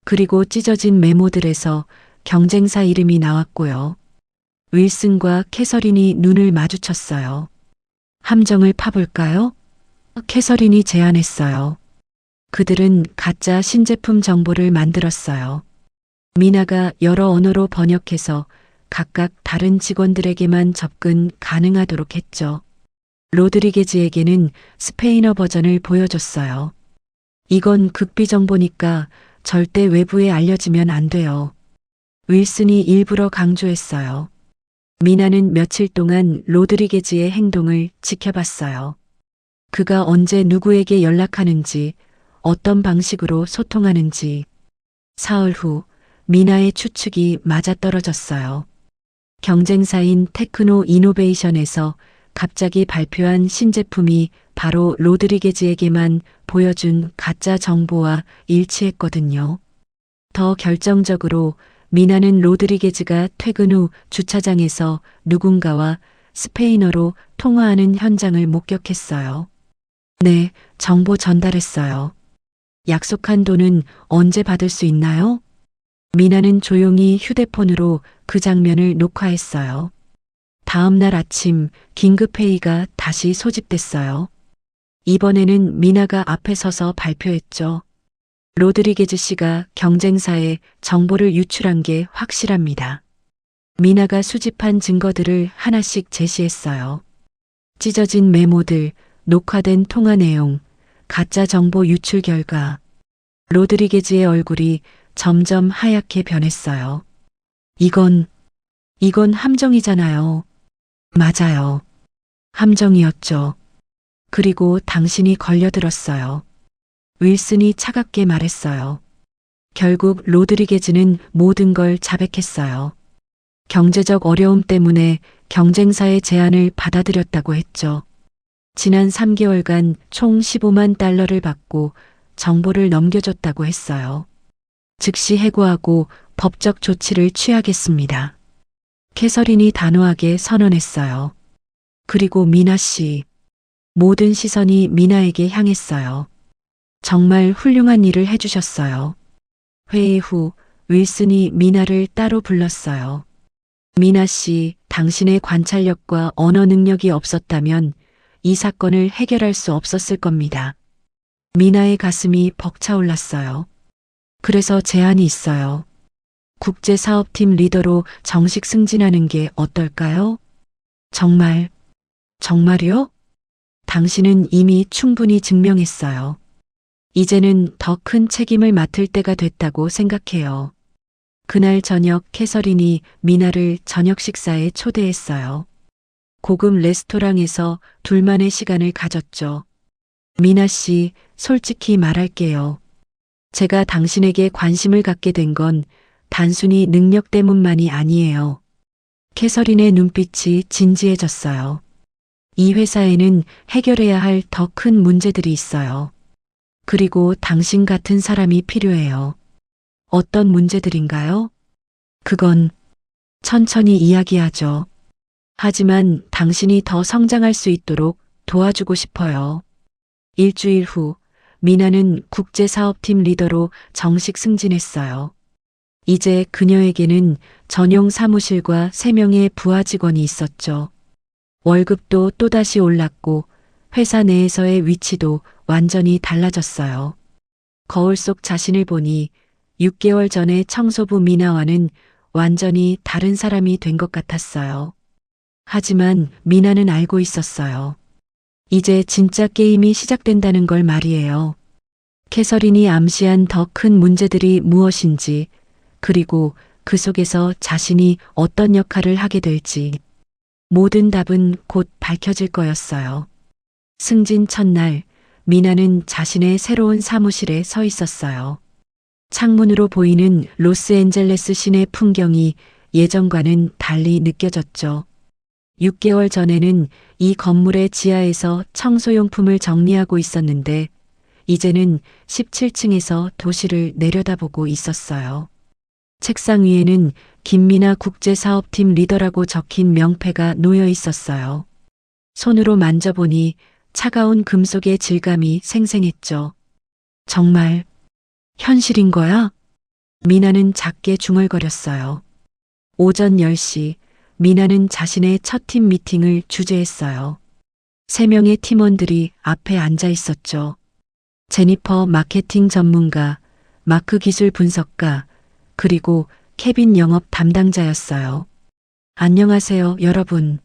그리고 찢어진 메모들에서 경쟁사 이름이 나왔고요. 윌슨과 캐서린이 눈을 마주쳤어요. 함정을 파볼까요? 캐서린이 제안했어요. 그들은 가짜 신제품 정보를 만들었어요. 미나가 여러 언어로 번역해서 각각 다른 직원들에게만 접근 가능하도록 했죠. 로드리게즈에게는 스페인어 버전을 보여줬어요. 이건 극비 정보니까 절대 외부에 알려지면 안 돼요. 윌슨이 일부러 강조했어요. 미나는 며칠 동안 로드리게즈의 행동을 지켜봤어요. 그가 언제 누구에게 연락하는지, 어떤 방식으로 소통하는지. 사흘 후 미나의 추측이 맞아떨어졌어요. 경쟁사인 테크노 이노베이션에서 갑자기 발표한 신제품이 바로 로드리게즈에게만 보여준 가짜 정보와 일치했거든요. 더 결정적으로 미나는 로드리게즈가 퇴근 후 주차장에서 누군가와 스페인어로 통화하는 현장을 목격했어요. 네, 정보 전달했어요. 약속한 돈은 언제 받을 수 있나요? 미나는 조용히 휴대폰으로 그 장면을 녹화했어요. 다음 날 아침 긴급회의가 다시 소집됐어요. 이번에는 미나가 앞에 서서 발표했죠. 로드리게즈 씨가 경쟁사에 정보를 유출한 게 확실합니다. 미나가 수집한 증거들을 하나씩 제시했어요. 찢어진 메모들, 녹화된 통화 내용, 가짜 정보 유출 결과. 로드리게즈의 얼굴이 점점 하얗게 변했어요. 이건 함정이잖아요. 맞아요. 함정이었죠. 그리고 당신이 걸려들었어요. 윌슨이 차갑게 말했어요. 결국 로드리게즈는 모든 걸 자백했어요. 경제적 어려움 때문에 경쟁사의 제안을 받아들였다고 했죠. 지난 3개월간 총 15만 달러를 받고 정보를 넘겨줬다고 했어요. 즉시 해고하고 법적 조치를 취하겠습니다. 캐서린이 단호하게 선언했어요. 그리고 미나 씨. 모든 시선이 미나에게 향했어요. 정말 훌륭한 일을 해주셨어요. 회의 후 윌슨이 미나를 따로 불렀어요. 미나 씨, 당신의 관찰력과 언어 능력이 없었다면 이 사건을 해결할 수 없었을 겁니다. 미나의 가슴이 벅차올랐어요. 그래서 제안이 있어요. 국제사업팀 리더로 정식 승진하는 게 어떨까요? 정말요? 당신은 이미 충분히 증명했어요. 이제는 더 큰 책임을 맡을 때가 됐다고 생각해요. 그날 저녁 캐서린이 미나를 저녁 식사에 초대했어요. 고급 레스토랑에서 둘만의 시간을 가졌죠. 미나 씨, 솔직히 말할게요. 제가 당신에게 관심을 갖게 된 건 단순히 능력 때문만이 아니에요. 캐서린의 눈빛이 진지해졌어요. 이 회사에는 해결해야 할 더 큰 문제들이 있어요. 그리고 당신 같은 사람이 필요해요. 어떤 문제들인가요? 그건 천천히 이야기하죠. 하지만 당신이 더 성장할 수 있도록 도와주고 싶어요. 일주일 후 미나는 국제사업팀 리더로 정식 승진했어요. 이제 그녀에게는 전용 사무실과 3명의 부하 직원이 있었죠. 월급도 또다시 올랐고 회사 내에서의 위치도 완전히 달라졌어요. 거울 속 자신을 보니 6개월 전의 청소부 미나와는 완전히 다른 사람이 된 것 같았어요. 하지만 미나는 알고 있었어요. 이제 진짜 게임이 시작된다는 걸 말이에요. 캐서린이 암시한 더 큰 문제들이 무엇인지, 그리고 그 속에서 자신이 어떤 역할을 하게 될지. 모든 답은 곧 밝혀질 거였어요. 승진 첫날, 미나는 자신의 새로운 사무실에 서 있었어요. 창문으로 보이는 로스앤젤레스 시내 풍경이 예전과는 달리 느껴졌죠. 6개월 전에는 이 건물의 지하에서 청소용품을 정리하고 있었는데 이제는 17층에서 도시를 내려다보고 있었어요. 책상 위에는 김미나 국제사업팀 리더라고 적힌 명패가 놓여 있었어요. 손으로 만져보니 차가운 금속의 질감이 생생했죠. 정말 현실인 거야? 미나는 작게 중얼거렸어요. 오전 10시 미나는 자신의 첫 팀 미팅을 주재했어요. 3명의 팀원들이 앞에 앉아 있었죠. 제니퍼 마케팅 전문가, 마크 기술 분석가, 그리고 케빈 영업 담당자였어요. 안녕하세요, 여러분.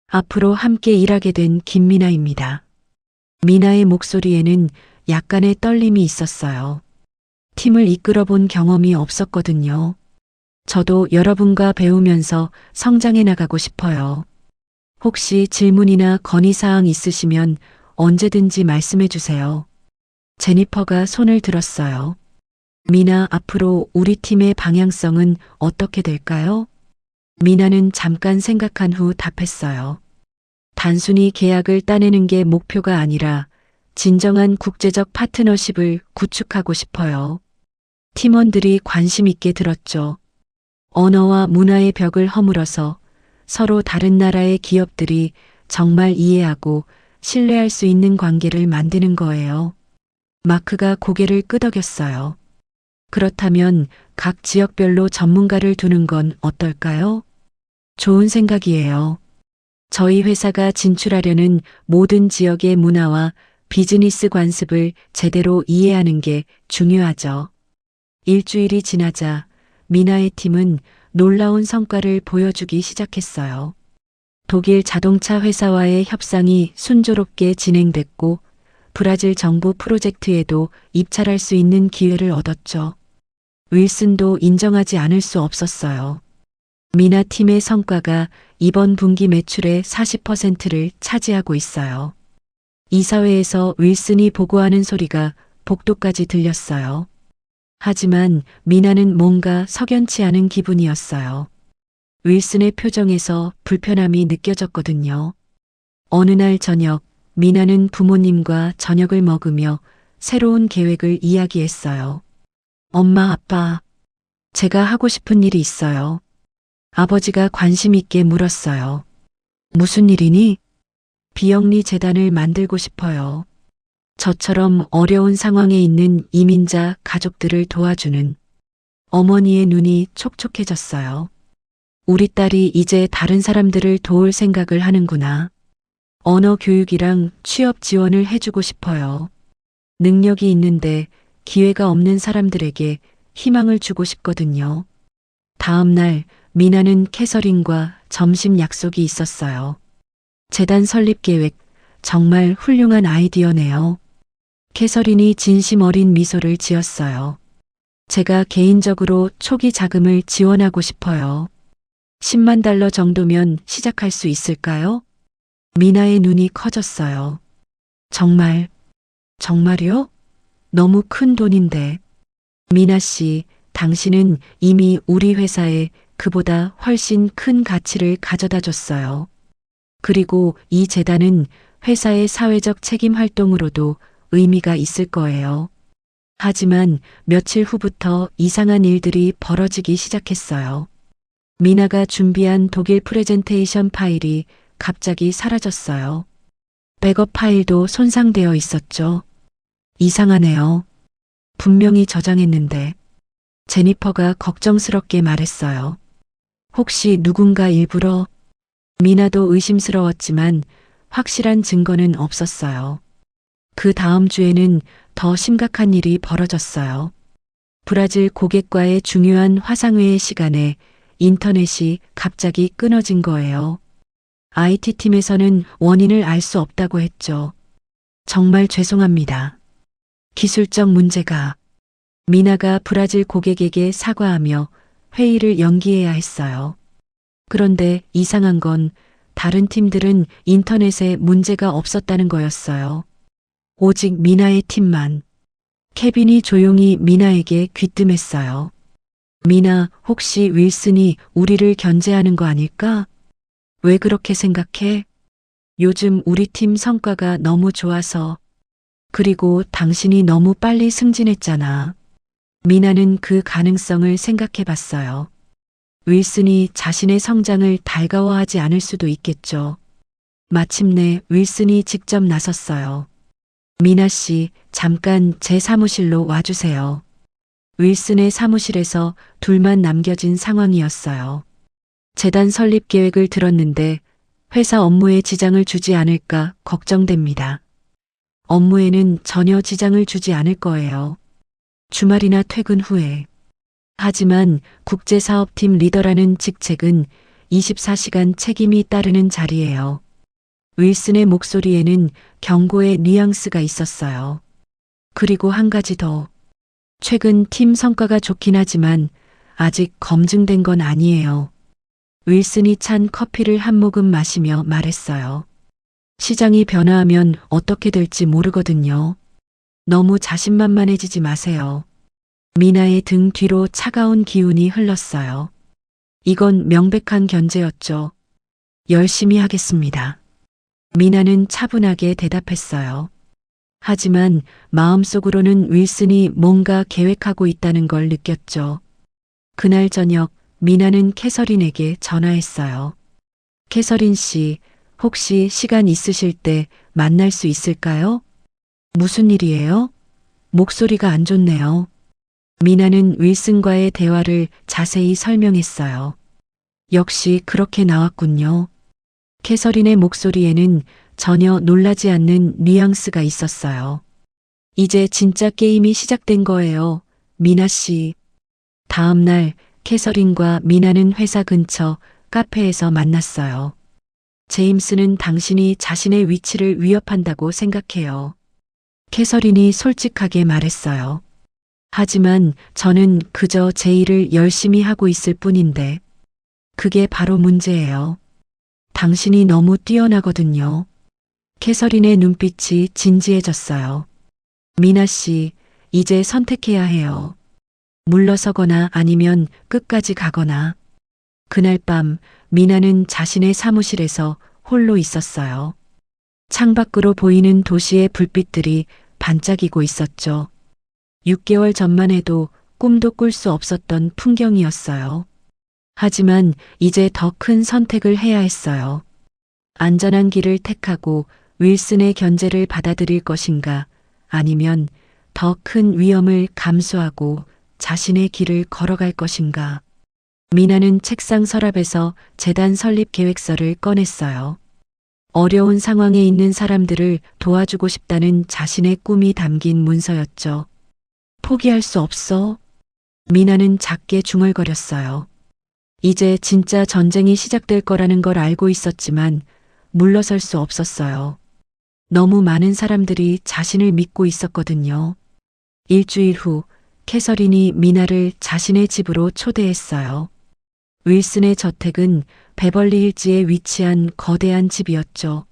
앞으로 함께 일하게 된 김미나입니다. 미나의 목소리에는 약간의 떨림이 있었어요. 팀을 이끌어 본 경험이 없었거든요. 저도 여러분과 배우면서 성장해 나가고 싶어요. 혹시 질문이나 건의사항 있으시면 언제든지 말씀해 주세요. 제니퍼가 손을 들었어요. 미나, 앞으로 우리 팀의 방향성은 어떻게 될까요? 미나는 잠깐 생각한 후 답했어요. 단순히 계약을 따내는 게 목표가 아니라 진정한 국제적 파트너십을 구축하고 싶어요. 팀원들이 관심 있게 들었죠. 언어와 문화의 벽을 허물어서 서로 다른 나라의 기업들이 정말 이해하고 신뢰할 수 있는 관계를 만드는 거예요. 마크가 고개를 끄덕였어요. 그렇다면 각 지역별로 전문가를 두는 건 어떨까요? 좋은 생각이에요. 저희 회사가 진출하려는 모든 지역의 문화와 비즈니스 관습을 제대로 이해하는 게 중요하죠. 일주일이 지나자 미나의 팀은 놀라운 성과를 보여주기 시작했어요. 독일 자동차 회사와의 협상이 순조롭게 진행됐고 브라질 정부 프로젝트에도 입찰할 수 있는 기회를 얻었죠. 윌슨도 인정하지 않을 수 없었어요. 미나 팀의 성과가 이번 분기 매출의 40%를 차지하고 있어요. 이사회에서 윌슨이 보고하는 소리가 복도까지 들렸어요. 하지만 미나는 뭔가 석연치 않은 기분이었어요. 윌슨의 표정에서 불편함이 느껴졌거든요. 어느 날 저녁, 미나는 부모님과 저녁을 먹으며 새로운 계획을 이야기했어요. 엄마, 아빠, 제가 하고 싶은 일이 있어요. 아버지가 관심 있게 물었어요. 무슨 일이니? 비영리 재단을 만들고 싶어요. 저처럼 어려운 상황에 있는 이민자 가족들을 도와주는. 어머니의 눈이 촉촉해졌어요. 우리 딸이 이제 다른 사람들을 도울 생각을 하는구나. 언어 교육이랑 취업 지원을 해주고 싶어요. 능력이 있는데 기회가 없는 사람들에게 희망을 주고 싶거든요. 다음 날 미나는 캐서린과 점심 약속이 있었어요. 재단 설립 계획, 정말 훌륭한 아이디어네요. 캐서린이 진심 어린 미소를 지었어요. 제가 개인적으로 초기 자금을 지원하고 싶어요. 10만 달러 정도면 시작할 수 있을까요? 미나의 눈이 커졌어요. 정말요? 너무 큰 돈인데. 미나 씨, 당신은 이미 우리 회사에 그보다 훨씬 큰 가치를 가져다 줬어요. 그리고 이 재단은 회사의 사회적 책임 활동으로도 의미가 있을 거예요. 하지만 며칠 후부터 이상한 일들이 벌어지기 시작했어요. 미나가 준비한 독일 프레젠테이션 파일이 갑자기 사라졌어요. 백업 파일도 손상되어 있었죠. 이상하네요. 분명히 저장했는데. 제니퍼가 걱정스럽게 말했어요. 혹시 누군가 일부러? 미나도 의심스러웠지만 확실한 증거는 없었어요. 그 다음 주에는 더 심각한 일이 벌어졌어요. 브라질 고객과의 중요한 화상회의 시간에 인터넷이 갑자기 끊어진 거예요. IT팀에서는 원인을 알 수 없다고 했죠. 정말 죄송합니다. 기술적 문제가. 미나가 브라질 고객에게 사과하며 회의를 연기해야 했어요. 그런데 이상한 건 다른 팀들은 인터넷에 문제가 없었다는 거였어요. 오직 미나의 팀만. 케빈이 조용히 미나에게 귀뜸했어요. 미나, 혹시 윌슨이 우리를 견제하는 거 아닐까? 왜 그렇게 생각해? 요즘 우리 팀 성과가 너무 좋아서. 그리고 당신이 너무 빨리 승진했잖아. 미나는 그 가능성을 생각해 봤어요. 윌슨이 자신의 성장을 달가워하지 않을 수도 있겠죠. 마침내 윌슨이 직접 나섰어요. 미나 씨, 잠깐 제 사무실로 와주세요. 윌슨의 사무실에서 둘만 남겨진 상황이었어요. 재단 설립 계획을 들었는데 회사 업무에 지장을 주지 않을까 걱정됩니다. 업무에는 전혀 지장을 주지 않을 거예요. 주말이나 퇴근 후에. 하지만 국제사업팀 리더라는 직책은 24시간 책임이 따르는 자리예요. 윌슨의 목소리에는 경고의 뉘앙스가 있었어요. 그리고 한 가지 더. 최근 팀 성과가 좋긴 하지만 아직 검증된 건 아니에요. 윌슨이 찬 커피를 한 모금 마시며 말했어요. 시장이 변화하면 어떻게 될지 모르거든요. 너무 자신만만해지지 마세요. 미나의 등 뒤로 차가운 기운이 흘렀어요. 이건 명백한 견제였죠. 열심히 하겠습니다. 미나는 차분하게 대답했어요. 하지만 마음속으로는 윌슨이 뭔가 계획하고 있다는 걸 느꼈죠. 그날 저녁 미나는 캐서린에게 전화했어요. 캐서린 씨, 혹시 시간 있으실 때 만날 수 있을까요? 무슨 일이에요? 목소리가 안 좋네요. 미나는 윌슨과의 대화를 자세히 설명했어요. 역시 그렇게 나왔군요. 캐서린의 목소리에는 전혀 놀라지 않는 뉘앙스가 있었어요. 이제 진짜 게임이 시작된 거예요, 미나 씨. 다음 날 캐서린과 미나는 회사 근처 카페에서 만났어요. 제임스는 당신이 자신의 위치를 위협한다고 생각해요. 캐서린이 솔직하게 말했어요. 하지만 저는 그저 제 일을 열심히 하고 있을 뿐인데, 그게 바로 문제예요. 당신이 너무 뛰어나거든요. 캐서린의 눈빛이 진지해졌어요. 미나 씨, 이제 선택해야 해요. 물러서거나 아니면 끝까지 가거나. 그날 밤 미나는 자신의 사무실에서 홀로 있었어요. 창밖으로 보이는 도시의 불빛들이 반짝이고 있었죠. 6개월 전만 해도 꿈도 꿀 수 없었던 풍경이었어요. 하지만 이제 더 큰 선택을 해야 했어요. 안전한 길을 택하고 윌슨의 견제를 받아들일 것인가, 아니면 더 큰 위험을 감수하고 자신의 길을 걸어갈 것인가. 미나는 책상 서랍에서 재단 설립 계획서를 꺼냈어요. 어려운 상황에 있는 사람들을 도와주고 싶다는 자신의 꿈이 담긴 문서였죠. 포기할 수 없어. 미나는 작게 중얼거렸어요. 이제 진짜 전쟁이 시작될 거라는 걸 알고 있었지만 물러설 수 없었어요. 너무 많은 사람들이 자신을 믿고 있었거든요. 일주일 후 캐서린이 미나를 자신의 집으로 초대했어요. 윌슨의 저택은 베벌리 힐즈에 위치한 거대한 집이었죠.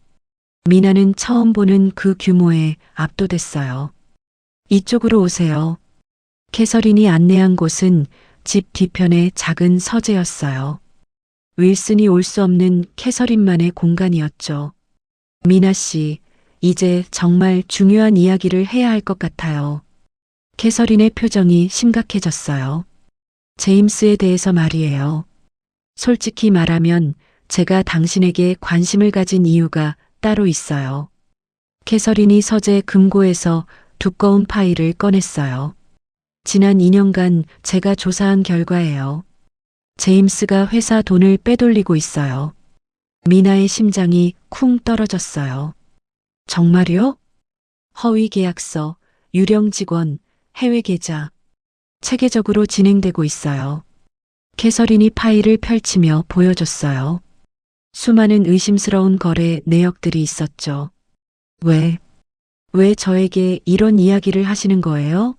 미나는 처음 보는 그 규모에 압도됐어요. 이쪽으로 오세요. 캐서린이 안내한 곳은 집 뒤편의 작은 서재였어요. 윌슨이 올 수 없는 캐서린만의 공간이었죠. 미나 씨, 이제 정말 중요한 이야기를 해야 할 것 같아요. 캐서린의 표정이 심각해졌어요. 제임스에 대해서 말이에요. 솔직히 말하면 제가 당신에게 관심을 가진 이유가 따로 있어요. 캐서린이 서재 금고에서 두꺼운 파일을 꺼냈어요. 지난 2년간 제가 조사한 결과예요. 제임스가 회사 돈을 빼돌리고 있어요. 미나의 심장이 쿵 떨어졌어요. 정말요? 허위 계약서, 유령 직원, 해외 계좌. 체계적으로 진행되고 있어요. 캐서린이 파일을 펼치며 보여줬어요. 수많은 의심스러운 거래 내역들이 있었죠. 왜 저에게 이런 이야기를 하시는 거예요?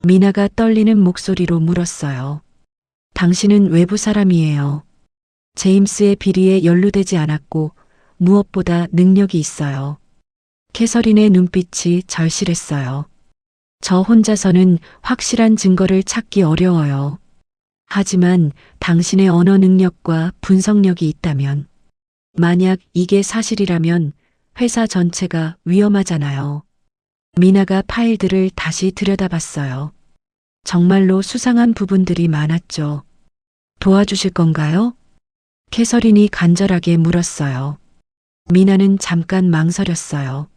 미나가 떨리는 목소리로 물었어요. 당신은 외부 사람이에요. 제임스의 비리에 연루되지 않았고 무엇보다 능력이 있어요. 캐서린의 눈빛이 절실했어요. 저 혼자서는 확실한 증거를 찾기 어려워요. 하지만 당신의 언어 능력과 분석력이 있다면 만약 이게 사실이라면 회사 전체가 위험하잖아요. 미나가 파일들을 다시 들여다봤어요. 정말로 수상한 부분들이 많았죠. 도와주실 건가요? 캐서린이 간절하게 물었어요. 미나는 잠깐 망설였어요.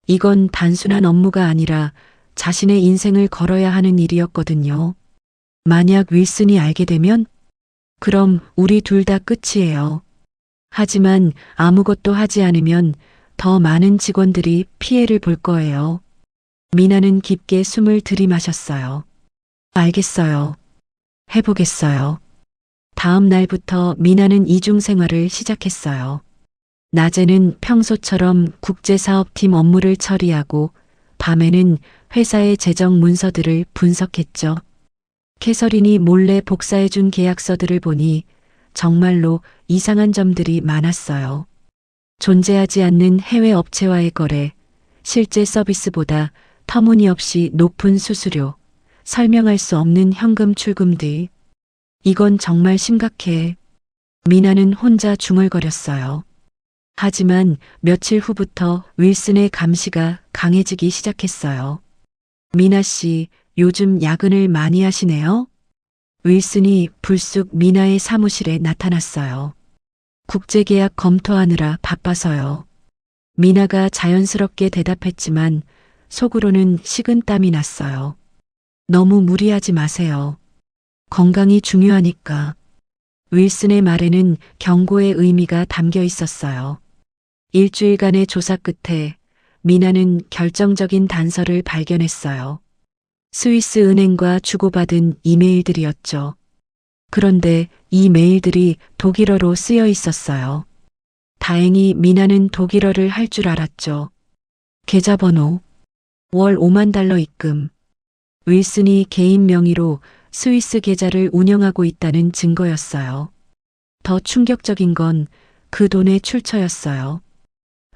이건 단순한 업무가 아니라 자신의 인생을 걸어야 하는 일이었거든요. 만약 윌슨이 알게 되면? 그럼 우리 둘 다 끝이에요. 하지만 아무것도 하지 않으면 더 많은 직원들이 피해를 볼 거예요. 미나는 깊게 숨을 들이마셨어요. 알겠어요. 해보겠어요. 다음 날부터 미나는 이중 생활을 시작했어요. 낮에는 평소처럼 국제사업팀 업무를 처리하고 밤에는 회사의 재정 문서들을 분석했죠. 캐서린이 몰래 복사해준 계약서들을 보니 정말로 이상한 점들이 많았어요. 존재하지 않는 해외 업체와의 거래, 실제 서비스보다 터무니없이 높은 수수료, 설명할 수 없는 현금 출금들. 이건 정말 심각해. 미나는 혼자 중얼거렸어요. 하지만 며칠 후부터 윌슨의 감시가 강해지기 시작했어요. 미나 씨, 요즘 야근을 많이 하시네요? 윌슨이 불쑥 미나의 사무실에 나타났어요. 국제계약 검토하느라 바빠서요. 미나가 자연스럽게 대답했지만 속으로는 식은땀이 났어요. 너무 무리하지 마세요. 건강이 중요하니까. 윌슨의 말에는 경고의 의미가 담겨 있었어요. 일주일간의 조사 끝에 미나는 결정적인 단서를 발견했어요. 스위스 은행과 주고받은 이메일들이었죠. 그런데 이 메일들이 독일어로 쓰여 있었어요. 다행히 미나는 독일어를 할 줄 알았죠. 계좌번호, 월 5만 달러 입금. 윌슨이 개인 명의로 스위스 계좌를 운영하고 있다는 증거였어요. 더 충격적인 건 그 돈의 출처였어요.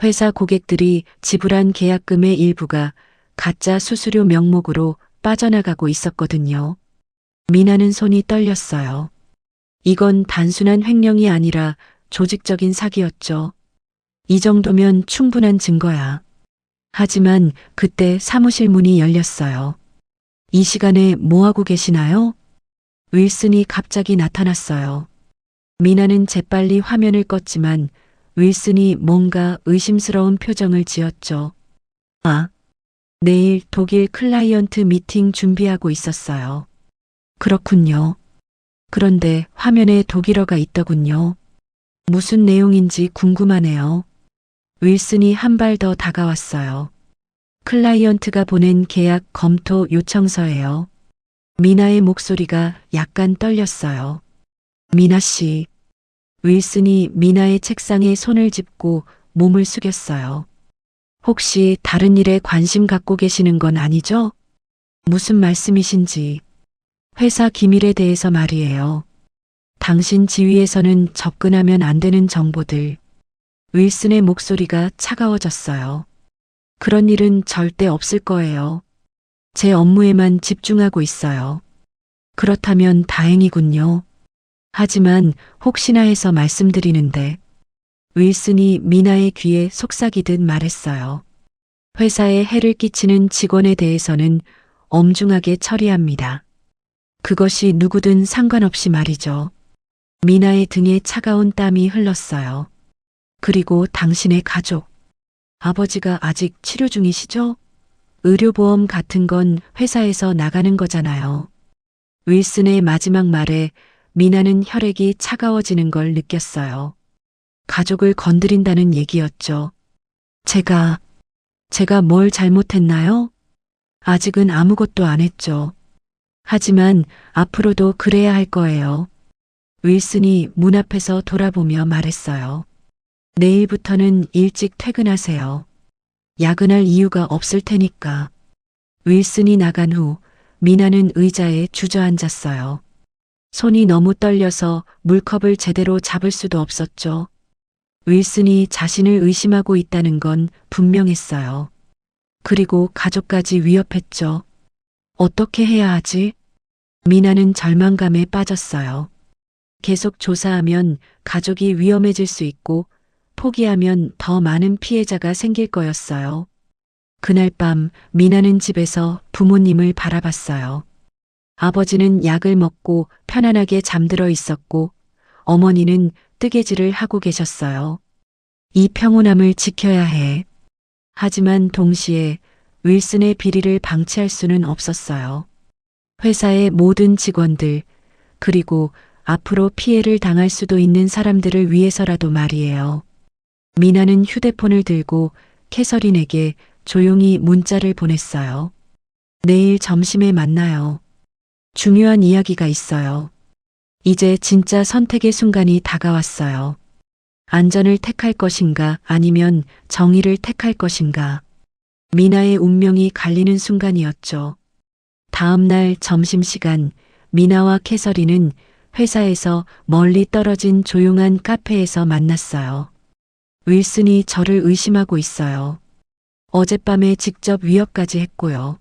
회사 고객들이 지불한 계약금의 일부가 가짜 수수료 명목으로 빠져나가고 있었거든요. 미나는 손이 떨렸어요. 이건 단순한 횡령이 아니라 조직적인 사기였죠. 이 정도면 충분한 증거야. 하지만 그때 사무실 문이 열렸어요. 이 시간에 뭐 하고 계시나요? 윌슨이 갑자기 나타났어요. 미나는 재빨리 화면을 껐지만 윌슨이 뭔가 의심스러운 표정을 지었죠. 아, 내일 독일 클라이언트 미팅 준비하고 있었어요. 그렇군요. 그런데 화면에 독일어가 있더군요. 무슨 내용인지 궁금하네요. 윌슨이 한 발 더 다가왔어요. 클라이언트가 보낸 계약 검토 요청서예요. 미나의 목소리가 약간 떨렸어요. 미나 씨. 윌슨이 미나의 책상에 손을 짚고 몸을 숙였어요. 혹시 다른 일에 관심 갖고 계시는 건 아니죠? 무슨 말씀이신지. 회사 기밀에 대해서 말이에요. 당신 지위에서는 접근하면 안 되는 정보들. 윌슨의 목소리가 차가워졌어요. 그런 일은 절대 없을 거예요. 제 업무에만 집중하고 있어요. 그렇다면 다행이군요. 하지만 혹시나 해서 말씀드리는데 윌슨이 미나의 귀에 속삭이듯 말했어요. 회사에 해를 끼치는 직원에 대해서는 엄중하게 처리합니다. 그것이 누구든 상관없이 말이죠. 미나의 등에 차가운 땀이 흘렀어요. 그리고 당신의 가족. 아버지가 아직 치료 중이시죠? 의료보험 같은 건 회사에서 나가는 거잖아요. 윌슨의 마지막 말에 미나는 혈액이 차가워지는 걸 느꼈어요. 가족을 건드린다는 얘기였죠. 제가 뭘 잘못했나요? 아직은 아무것도 안 했죠. 하지만 앞으로도 그래야 할 거예요. 윌슨이 문 앞에서 돌아보며 말했어요. 내일부터는 일찍 퇴근하세요. 야근할 이유가 없을 테니까. 윌슨이 나간 후 미나는 의자에 주저앉았어요. 손이 너무 떨려서 물컵을 제대로 잡을 수도 없었죠. 윌슨이 자신을 의심하고 있다는 건 분명했어요. 그리고 가족까지 위협했죠. 어떻게 해야 하지? 미나는 절망감에 빠졌어요. 계속 조사하면 가족이 위험해질 수 있고 포기하면 더 많은 피해자가 생길 거였어요. 그날 밤 미나는 집에서 부모님을 바라봤어요. 아버지는 약을 먹고 편안하게 잠들어 있었고 어머니는 뜨개질을 하고 계셨어요. 이 평온함을 지켜야 해. 하지만 동시에 윌슨의 비리를 방치할 수는 없었어요. 회사의 모든 직원들, 그리고 앞으로 피해를 당할 수도 있는 사람들을 위해서라도 말이에요. 미나는 휴대폰을 들고 캐서린에게 조용히 문자를 보냈어요. 내일 점심에 만나요. 중요한 이야기가 있어요. 이제 진짜 선택의 순간이 다가왔어요. 안전을 택할 것인가 아니면 정의를 택할 것인가. 미나의 운명이 갈리는 순간이었죠. 다음 날 점심시간 미나와 캐서린은 회사에서 멀리 떨어진 조용한 카페에서 만났어요. 윌슨이 저를 의심하고 있어요. 어젯밤에 직접 위협까지 했고요.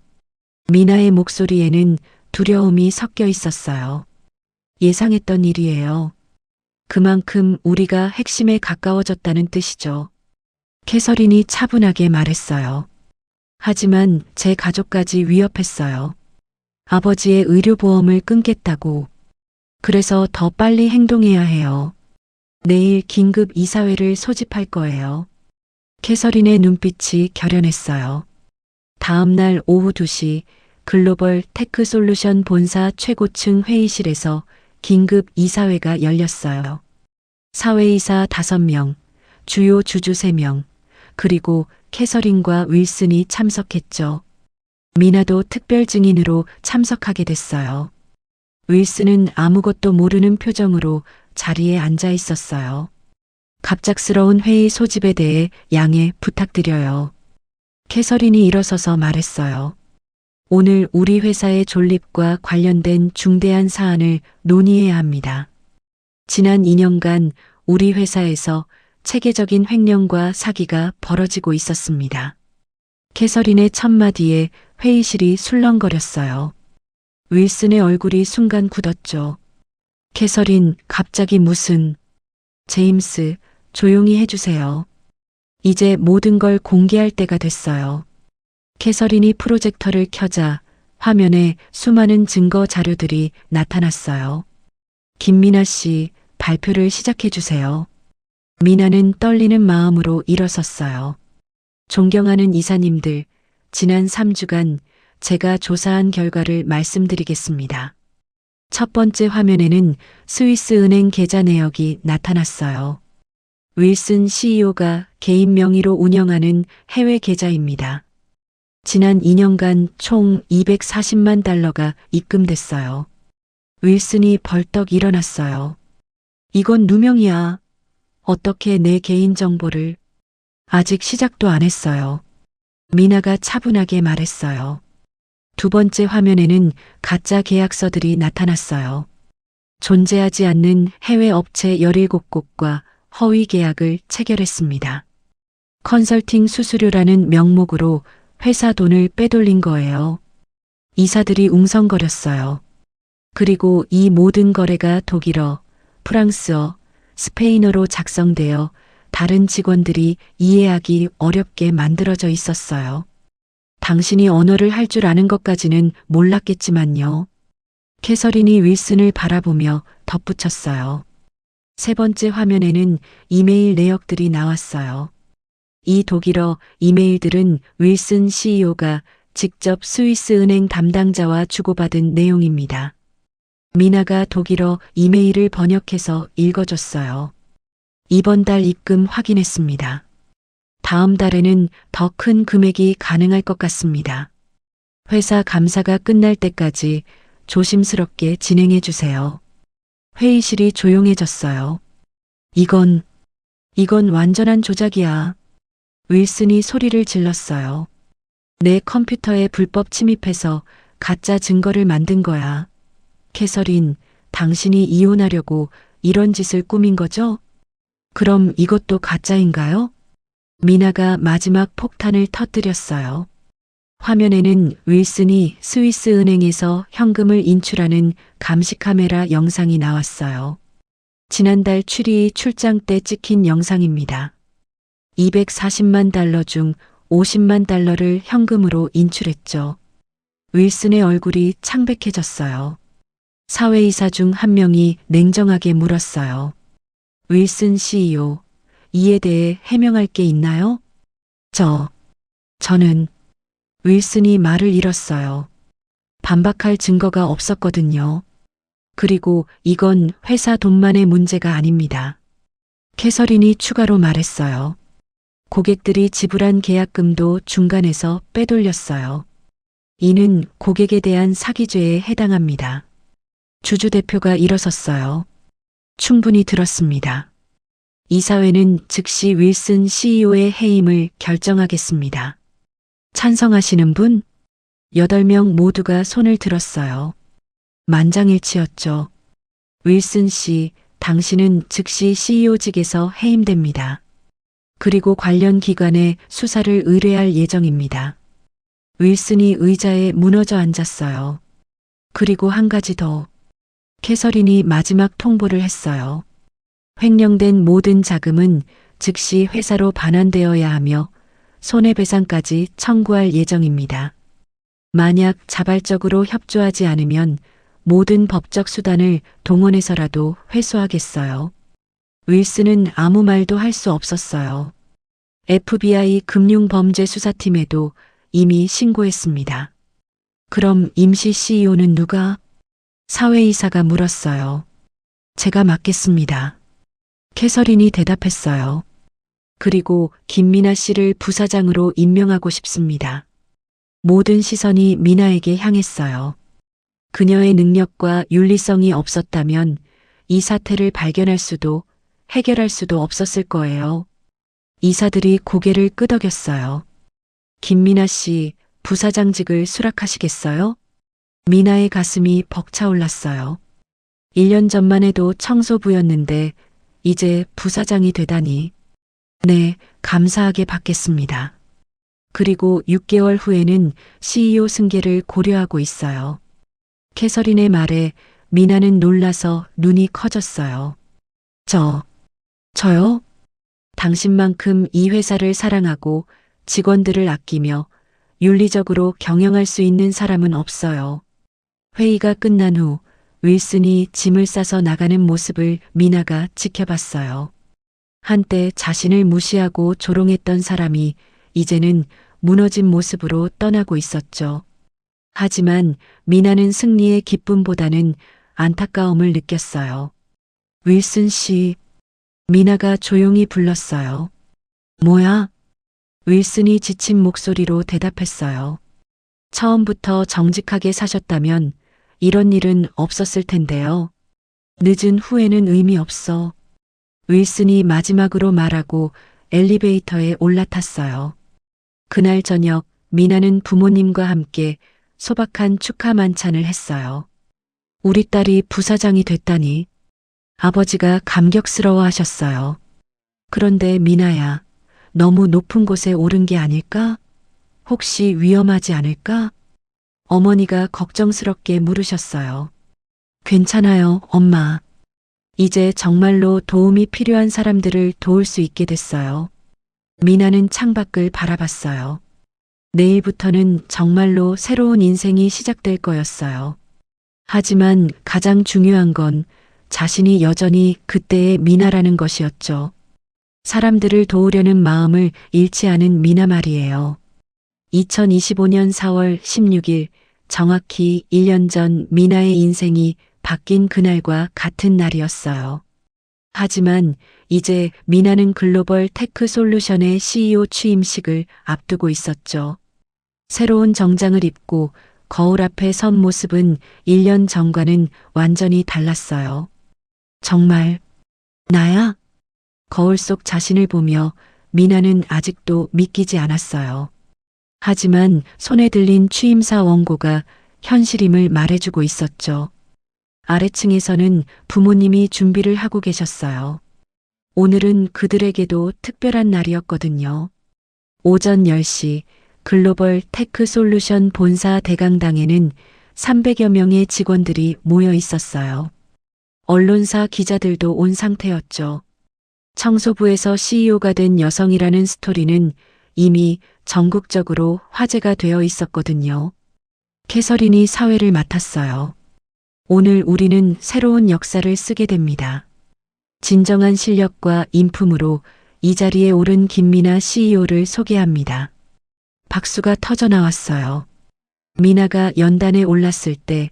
미나의 목소리에는 두려움이 섞여 있었어요. 예상했던 일이에요. 그만큼 우리가 핵심에 가까워졌다는 뜻이죠. 캐서린이 차분하게 말했어요. 하지만 제 가족까지 위협했어요. 아버지의 의료보험을 끊겠다고. 그래서 더 빨리 행동해야 해요. 내일 긴급 이사회를 소집할 거예요. 캐서린의 눈빛이 결연했어요. 다음 날 오후 2시 글로벌 테크 솔루션 본사 최고층 회의실에서 긴급 이사회가 열렸어요. 사회이사 5명, 주요 주주 3명, 그리고 캐서린과 윌슨이 참석했죠. 미나도 특별 증인으로 참석하게 됐어요. 윌슨은 아무것도 모르는 표정으로 자리에 앉아 있었어요. 갑작스러운 회의 소집에 대해 양해 부탁드려요. 캐서린이 일어서서 말했어요. 오늘 우리 회사의 존립과 관련된 중대한 사안을 논의해야 합니다. 지난 2년간 우리 회사에서 체계적인 횡령과 사기가 벌어지고 있었습니다. 캐서린의 첫마디에 회의실이 술렁거렸어요. 윌슨의 얼굴이 순간 굳었죠. 캐서린, 갑자기 무슨... 제임스, 조용히 해주세요. 이제 모든 걸 공개할 때가 됐어요. 캐서린이 프로젝터를 켜자 화면에 수많은 증거 자료들이 나타났어요. 김미나 씨, 발표를 시작해 주세요. 미나는 떨리는 마음으로 일어섰어요. 존경하는 이사님들, 지난 3주간 제가 조사한 결과를 말씀드리겠습니다. 첫 번째 화면에는 스위스은행 계좌 내역이 나타났어요. 윌슨 CEO가 개인 명의로 운영하는 해외 계좌입니다. 지난 2년간 총 240만 달러가 입금됐어요. 윌슨이 벌떡 일어났어요. 이건 누명이야. 어떻게 내 개인정보를... 아직 시작도 안 했어요. 미나가 차분하게 말했어요. 두 번째 화면에는 가짜 계약서들이 나타났어요. 존재하지 않는 해외 업체 17곳과 허위 계약을 체결했습니다. 컨설팅 수수료라는 명목으로 회사 돈을 빼돌린 거예요. 이사들이 웅성거렸어요. 그리고 이 모든 거래가 독일어, 프랑스어, 스페인어로 작성되어 다른 직원들이 이해하기 어렵게 만들어져 있었어요. 당신이 언어를 할 줄 아는 것까지는 몰랐겠지만요. 캐서린이 윌슨을 바라보며 덧붙였어요. 세 번째 화면에는 이메일 내역들이 나왔어요. 이 독일어 이메일들은 윌슨 CEO가 직접 스위스 은행 담당자와 주고받은 내용입니다. 미나가 독일어 이메일을 번역해서 읽어줬어요. 이번 달 입금 확인했습니다. 다음 달에는 더 큰 금액이 가능할 것 같습니다. 회사 감사가 끝날 때까지 조심스럽게 진행해 주세요. 회의실이 조용해졌어요. 이건 완전한 조작이야. 윌슨이 소리를 질렀어요. 내 컴퓨터에 불법 침입해서 가짜 증거를 만든 거야. 캐서린, 당신이 이혼하려고 이런 짓을 꾸민 거죠? 그럼 이것도 가짜인가요? 미나가 마지막 폭탄을 터뜨렸어요. 화면에는 윌슨이 스위스 은행에서 현금을 인출하는 감시 카메라 영상이 나왔어요. 지난달 추리의 출장 때 찍힌 영상입니다. 240만 달러 중 50만 달러를 현금으로 인출했죠. 윌슨의 얼굴이 창백해졌어요. 사회이사 중 한 명이 냉정하게 물었어요. 윌슨 CEO, 이에 대해 해명할 게 있나요? 저는 윌슨이 말을 잃었어요. 반박할 증거가 없었거든요. 그리고 이건 회사 돈만의 문제가 아닙니다. 캐서린이 추가로 말했어요. 고객들이 지불한 계약금도 중간에서 빼돌렸어요. 이는 고객에 대한 사기죄에 해당합니다. 주주 대표가 일어섰어요. 충분히 들었습니다. 이사회는 즉시 윌슨 CEO의 해임을 결정하겠습니다. 찬성하시는 분? 8명 모두가 손을 들었어요. 만장일치였죠. 윌슨 씨, 당신은 즉시 CEO직에서 해임됩니다. 그리고 관련 기관에 수사를 의뢰할 예정입니다. 윌슨이 의자에 무너져 앉았어요. 그리고 한 가지 더. 캐서린이 마지막 통보를 했어요. 횡령된 모든 자금은 즉시 회사로 반환되어야 하며 손해배상까지 청구할 예정입니다. 만약 자발적으로 협조하지 않으면 모든 법적 수단을 동원해서라도 회수하겠어요. 윌슨은 아무 말도 할 수 없었어요. FBI 금융범죄수사팀에도 이미 신고했습니다. 그럼 임시 CEO는 누가? 사회이사가 물었어요. 제가 맡겠습니다. 캐서린이 대답했어요. 그리고 김미나 씨를 부사장으로 임명하고 싶습니다. 모든 시선이 미나에게 향했어요. 그녀의 능력과 윤리성이 없었다면 이 사태를 발견할 수도 해결할 수도 없었을 거예요. 이사들이 고개를 끄덕였어요. 김미나 씨, 부사장직을 수락하시겠어요? 미나의 가슴이 벅차올랐어요. 1년 전만 해도 청소부였는데 이제 부사장이 되다니. 네, 감사하게 받겠습니다. 그리고 6개월 후에는 CEO 승계를 고려하고 있어요. 캐서린의 말에 미나는 놀라서 눈이 커졌어요. 저요? 당신만큼 이 회사를 사랑하고 직원들을 아끼며 윤리적으로 경영할 수 있는 사람은 없어요. 회의가 끝난 후 윌슨이 짐을 싸서 나가는 모습을 미나가 지켜봤어요. 한때 자신을 무시하고 조롱했던 사람이 이제는 무너진 모습으로 떠나고 있었죠. 하지만 미나는 승리의 기쁨보다는 안타까움을 느꼈어요. 윌슨 씨, 미나가 조용히 불렀어요. 뭐야? 윌슨이 지친 목소리로 대답했어요. 처음부터 정직하게 사셨다면 이런 일은 없었을 텐데요. 늦은 후회는 의미 없어. 윌슨이 마지막으로 말하고 엘리베이터에 올라탔어요. 그날 저녁 미나는 부모님과 함께 소박한 축하 만찬을 했어요. 우리 딸이 부사장이 됐다니. 아버지가 감격스러워 하셨어요. 그런데 미나야, 너무 높은 곳에 오른 게 아닐까? 혹시 위험하지 않을까? 어머니가 걱정스럽게 물으셨어요. 괜찮아요, 엄마. 이제 정말로 도움이 필요한 사람들을 도울 수 있게 됐어요. 미나는 창밖을 바라봤어요. 내일부터는 정말로 새로운 인생이 시작될 거였어요. 하지만 가장 중요한 건 자신이 여전히 그때의 미나라는 것이었죠. 사람들을 도우려는 마음을 잃지 않은 미나 말이에요. 2025년 4월 16일 정확히 1년 전 미나의 인생이 바뀐 그날과 같은 날이었어요. 하지만 이제 미나는 글로벌 테크 솔루션의 CEO 취임식을 앞두고 있었죠. 새로운 정장을 입고 거울 앞에 선 모습은 1년 전과는 완전히 달랐어요. 정말 나야? 거울 속 자신을 보며 미나는 아직도 믿기지 않았어요. 하지만 손에 들린 취임사 원고가 현실임을 말해주고 있었죠. 아래층에서는 부모님이 준비를 하고 계셨어요. 오늘은 그들에게도 특별한 날이었거든요. 오전 10시 글로벌 테크 솔루션 본사 대강당에는 300여 명의 직원들이 모여 있었어요. 언론사 기자들도 온 상태였죠. 청소부에서 CEO가 된 여성이라는 스토리는 이미 전국적으로 화제가 되어 있었거든요. 캐서린이 사회를 맡았어요. 오늘 우리는 새로운 역사를 쓰게 됩니다. 진정한 실력과 인품으로 이 자리에 오른 김미나 CEO를 소개합니다. 박수가 터져 나왔어요. 미나가 연단에 올랐을 때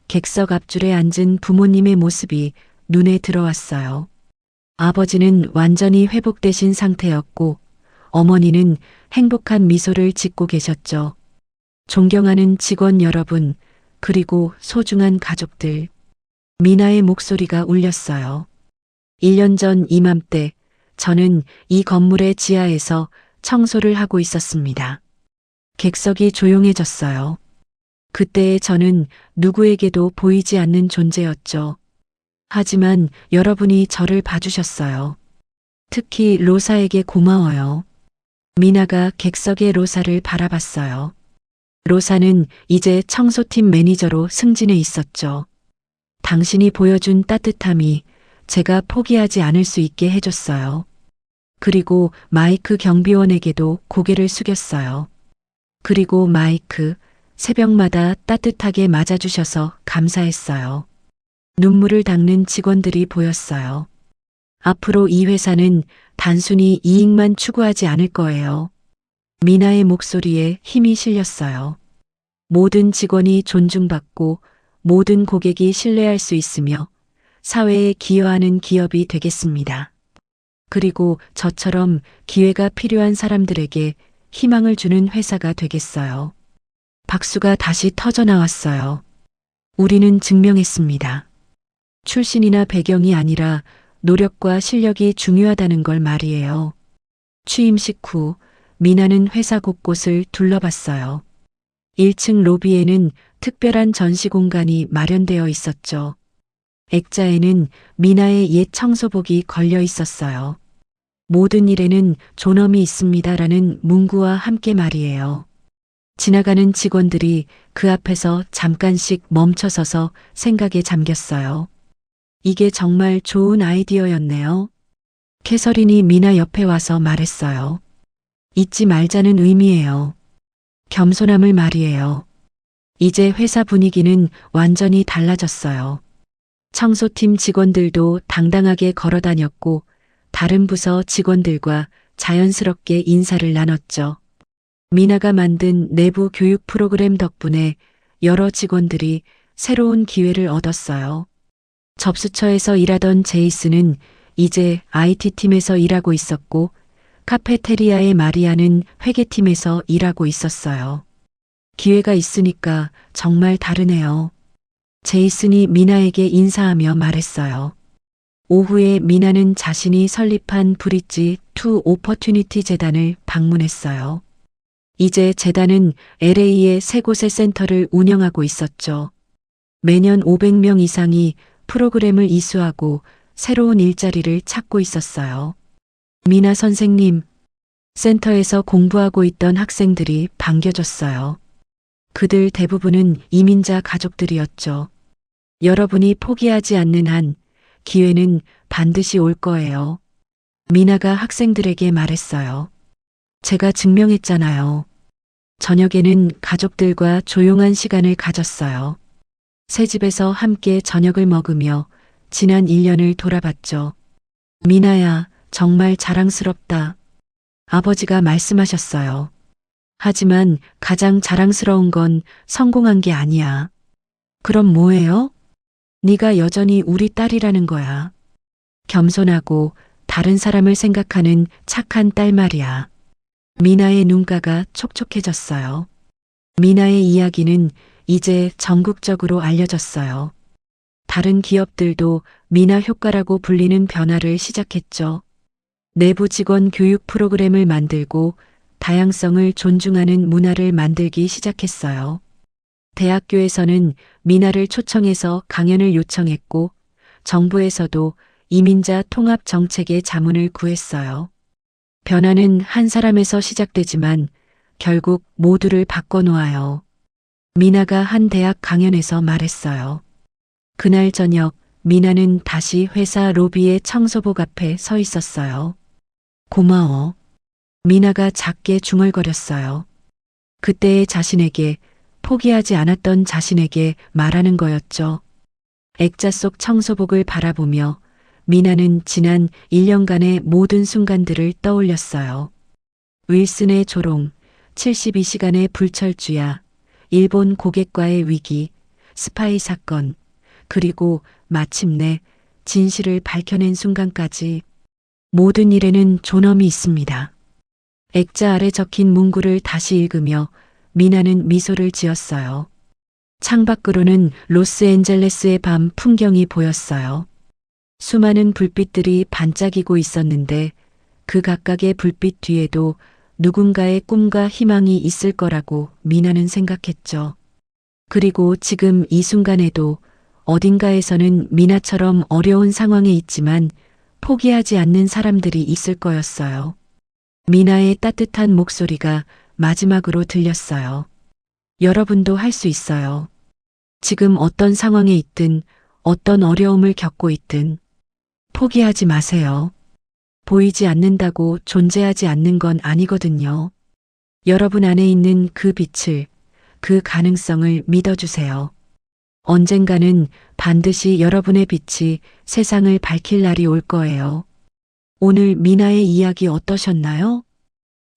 객석 앞줄에 앉은 부모님의 모습이 눈에 들어왔어요. 아버지는 완전히 회복되신 상태였고 어머니는 행복한 미소를 짓고 계셨죠. 존경하는 직원 여러분, 그리고 소중한 가족들. 미나의 목소리가 울렸어요. 1년 전 이맘때 저는 이 건물의 지하에서 청소를 하고 있었습니다. 객석이 조용해졌어요. 그때의 저는 누구에게도 보이지 않는 존재였죠. 하지만 여러분이 저를 봐주셨어요. 특히 로사에게 고마워요. 미나가 객석의 로사를 바라봤어요. 로사는 이제 청소팀 매니저로 승진해 있었죠. 당신이 보여준 따뜻함이 제가 포기하지 않을 수 있게 해줬어요. 그리고 마이크 경비원에게도 고개를 숙였어요. 그리고 마이크, 새벽마다 따뜻하게 맞아주셔서 감사했어요. 눈물을 닦는 직원들이 보였어요. 앞으로 이 회사는 단순히 이익만 추구하지 않을 거예요. 미나의 목소리에 힘이 실렸어요. 모든 직원이 존중받고 모든 고객이 신뢰할 수 있으며 사회에 기여하는 기업이 되겠습니다. 그리고 저처럼 기회가 필요한 사람들에게 희망을 주는 회사가 되겠어요. 박수가 다시 터져 나왔어요. 우리는 증명했습니다. 출신이나 배경이 아니라 노력과 실력이 중요하다는 걸 말이에요. 취임식 후 미나는 회사 곳곳을 둘러봤어요. 1층 로비에는 특별한 전시 공간이 마련되어 있었죠. 액자에는 미나의 옛 청소복이 걸려 있었어요. 모든 일에는 존엄이 있습니다라는 문구와 함께 말이에요. 지나가는 직원들이 그 앞에서 잠깐씩 멈춰서서 생각에 잠겼어요. 이게 정말 좋은 아이디어였네요. 캐서린이 미나 옆에 와서 말했어요. 잊지 말자는 의미예요. 겸손함을 말이에요. 이제 회사 분위기는 완전히 달라졌어요. 청소팀 직원들도 당당하게 걸어 다녔고 다른 부서 직원들과 자연스럽게 인사를 나눴죠. 미나가 만든 내부 교육 프로그램 덕분에 여러 직원들이 새로운 기회를 얻었어요. 접수처에서 일하던 제이슨은 이제 IT팀에서 일하고 있었고 카페테리아의 마리아는 회계팀에서 일하고 있었어요. 기회가 있으니까 정말 다르네요. 제이슨이 미나에게 인사하며 말했어요. 오후에 미나는 자신이 설립한 브릿지 투 오퍼튜니티 재단을 방문했어요. 이제 재단은 LA의 세 곳의 센터를 운영하고 있었죠. 매년 500명 이상이 프로그램을 이수하고 새로운 일자리를 찾고 있었어요. 미나 선생님, 센터에서 공부하고 있던 학생들이 반겨줬어요. 그들 대부분은 이민자 가족들이었죠. 여러분이 포기하지 않는 한 기회는 반드시 올 거예요. 미나가 학생들에게 말했어요. 제가 증명했잖아요. 저녁에는 가족들과 조용한 시간을 가졌어요. 새 집에서 함께 저녁을 먹으며 지난 1년을 돌아봤죠. 미나야, 정말 자랑스럽다. 아버지가 말씀하셨어요. 하지만 가장 자랑스러운 건 성공한 게 아니야. 그럼 뭐예요? 네가 여전히 우리 딸이라는 거야. 겸손하고 다른 사람을 생각하는 착한 딸 말이야. 미나의 눈가가 촉촉해졌어요. 미나의 이야기는 이제 전국적으로 알려졌어요. 다른 기업들도 미나 효과라고 불리는 변화를 시작했죠. 내부 직원 교육 프로그램을 만들고 다양성을 존중하는 문화를 만들기 시작했어요. 대학교에서는 미나를 초청해서 강연을 요청했고 정부에서도 이민자 통합 정책의 자문을 구했어요. 변화는 한 사람에서 시작되지만 결국 모두를 바꿔놓아요. 미나가 한 대학 강연에서 말했어요. 그날 저녁 미나는 다시 회사 로비의 청소복 앞에 서 있었어요. 고마워. 미나가 작게 중얼거렸어요. 그때의 자신에게, 포기하지 않았던 자신에게 말하는 거였죠. 액자 속 청소복을 바라보며 미나는 지난 1년간의 모든 순간들을 떠올렸어요. 윌슨의 조롱, 72시간의 불철주야, 일본 고객과의 위기, 스파이 사건, 그리고 마침내 진실을 밝혀낸 순간까지 모든 일에는 존엄이 있습니다. 액자 아래 적힌 문구를 다시 읽으며 미나는 미소를 지었어요. 창밖으로는 로스앤젤레스의 밤 풍경이 보였어요. 수많은 불빛들이 반짝이고 있었는데 그 각각의 불빛 뒤에도 누군가의 꿈과 희망이 있을 거라고 미나는 생각했죠. 그리고 지금 이 순간에도 어딘가에서는 미나처럼 어려운 상황에 있지만 포기하지 않는 사람들이 있을 거였어요. 미나의 따뜻한 목소리가 마지막으로 들렸어요. 여러분도 할 수 있어요. 지금 어떤 상황에 있든 어떤 어려움을 겪고 있든 포기하지 마세요. 보이지 않는다고 존재하지 않는 건 아니거든요. 여러분 안에 있는 그 빛을, 그 가능성을 믿어주세요. 언젠가는 반드시 여러분의 빛이 세상을 밝힐 날이 올 거예요. 오늘 미나의 이야기 어떠셨나요?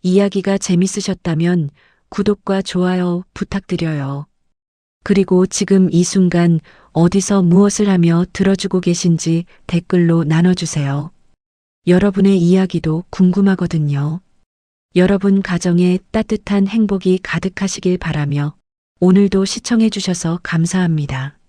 이야기가 재밌으셨다면 구독과 좋아요 부탁드려요. 그리고 지금 이 순간 어디서 무엇을 하며 들어주고 계신지 댓글로 나눠주세요. 여러분의 이야기도 궁금하거든요. 여러분 가정에 따뜻한 행복이 가득하시길 바라며 오늘도 시청해 주셔서 감사합니다.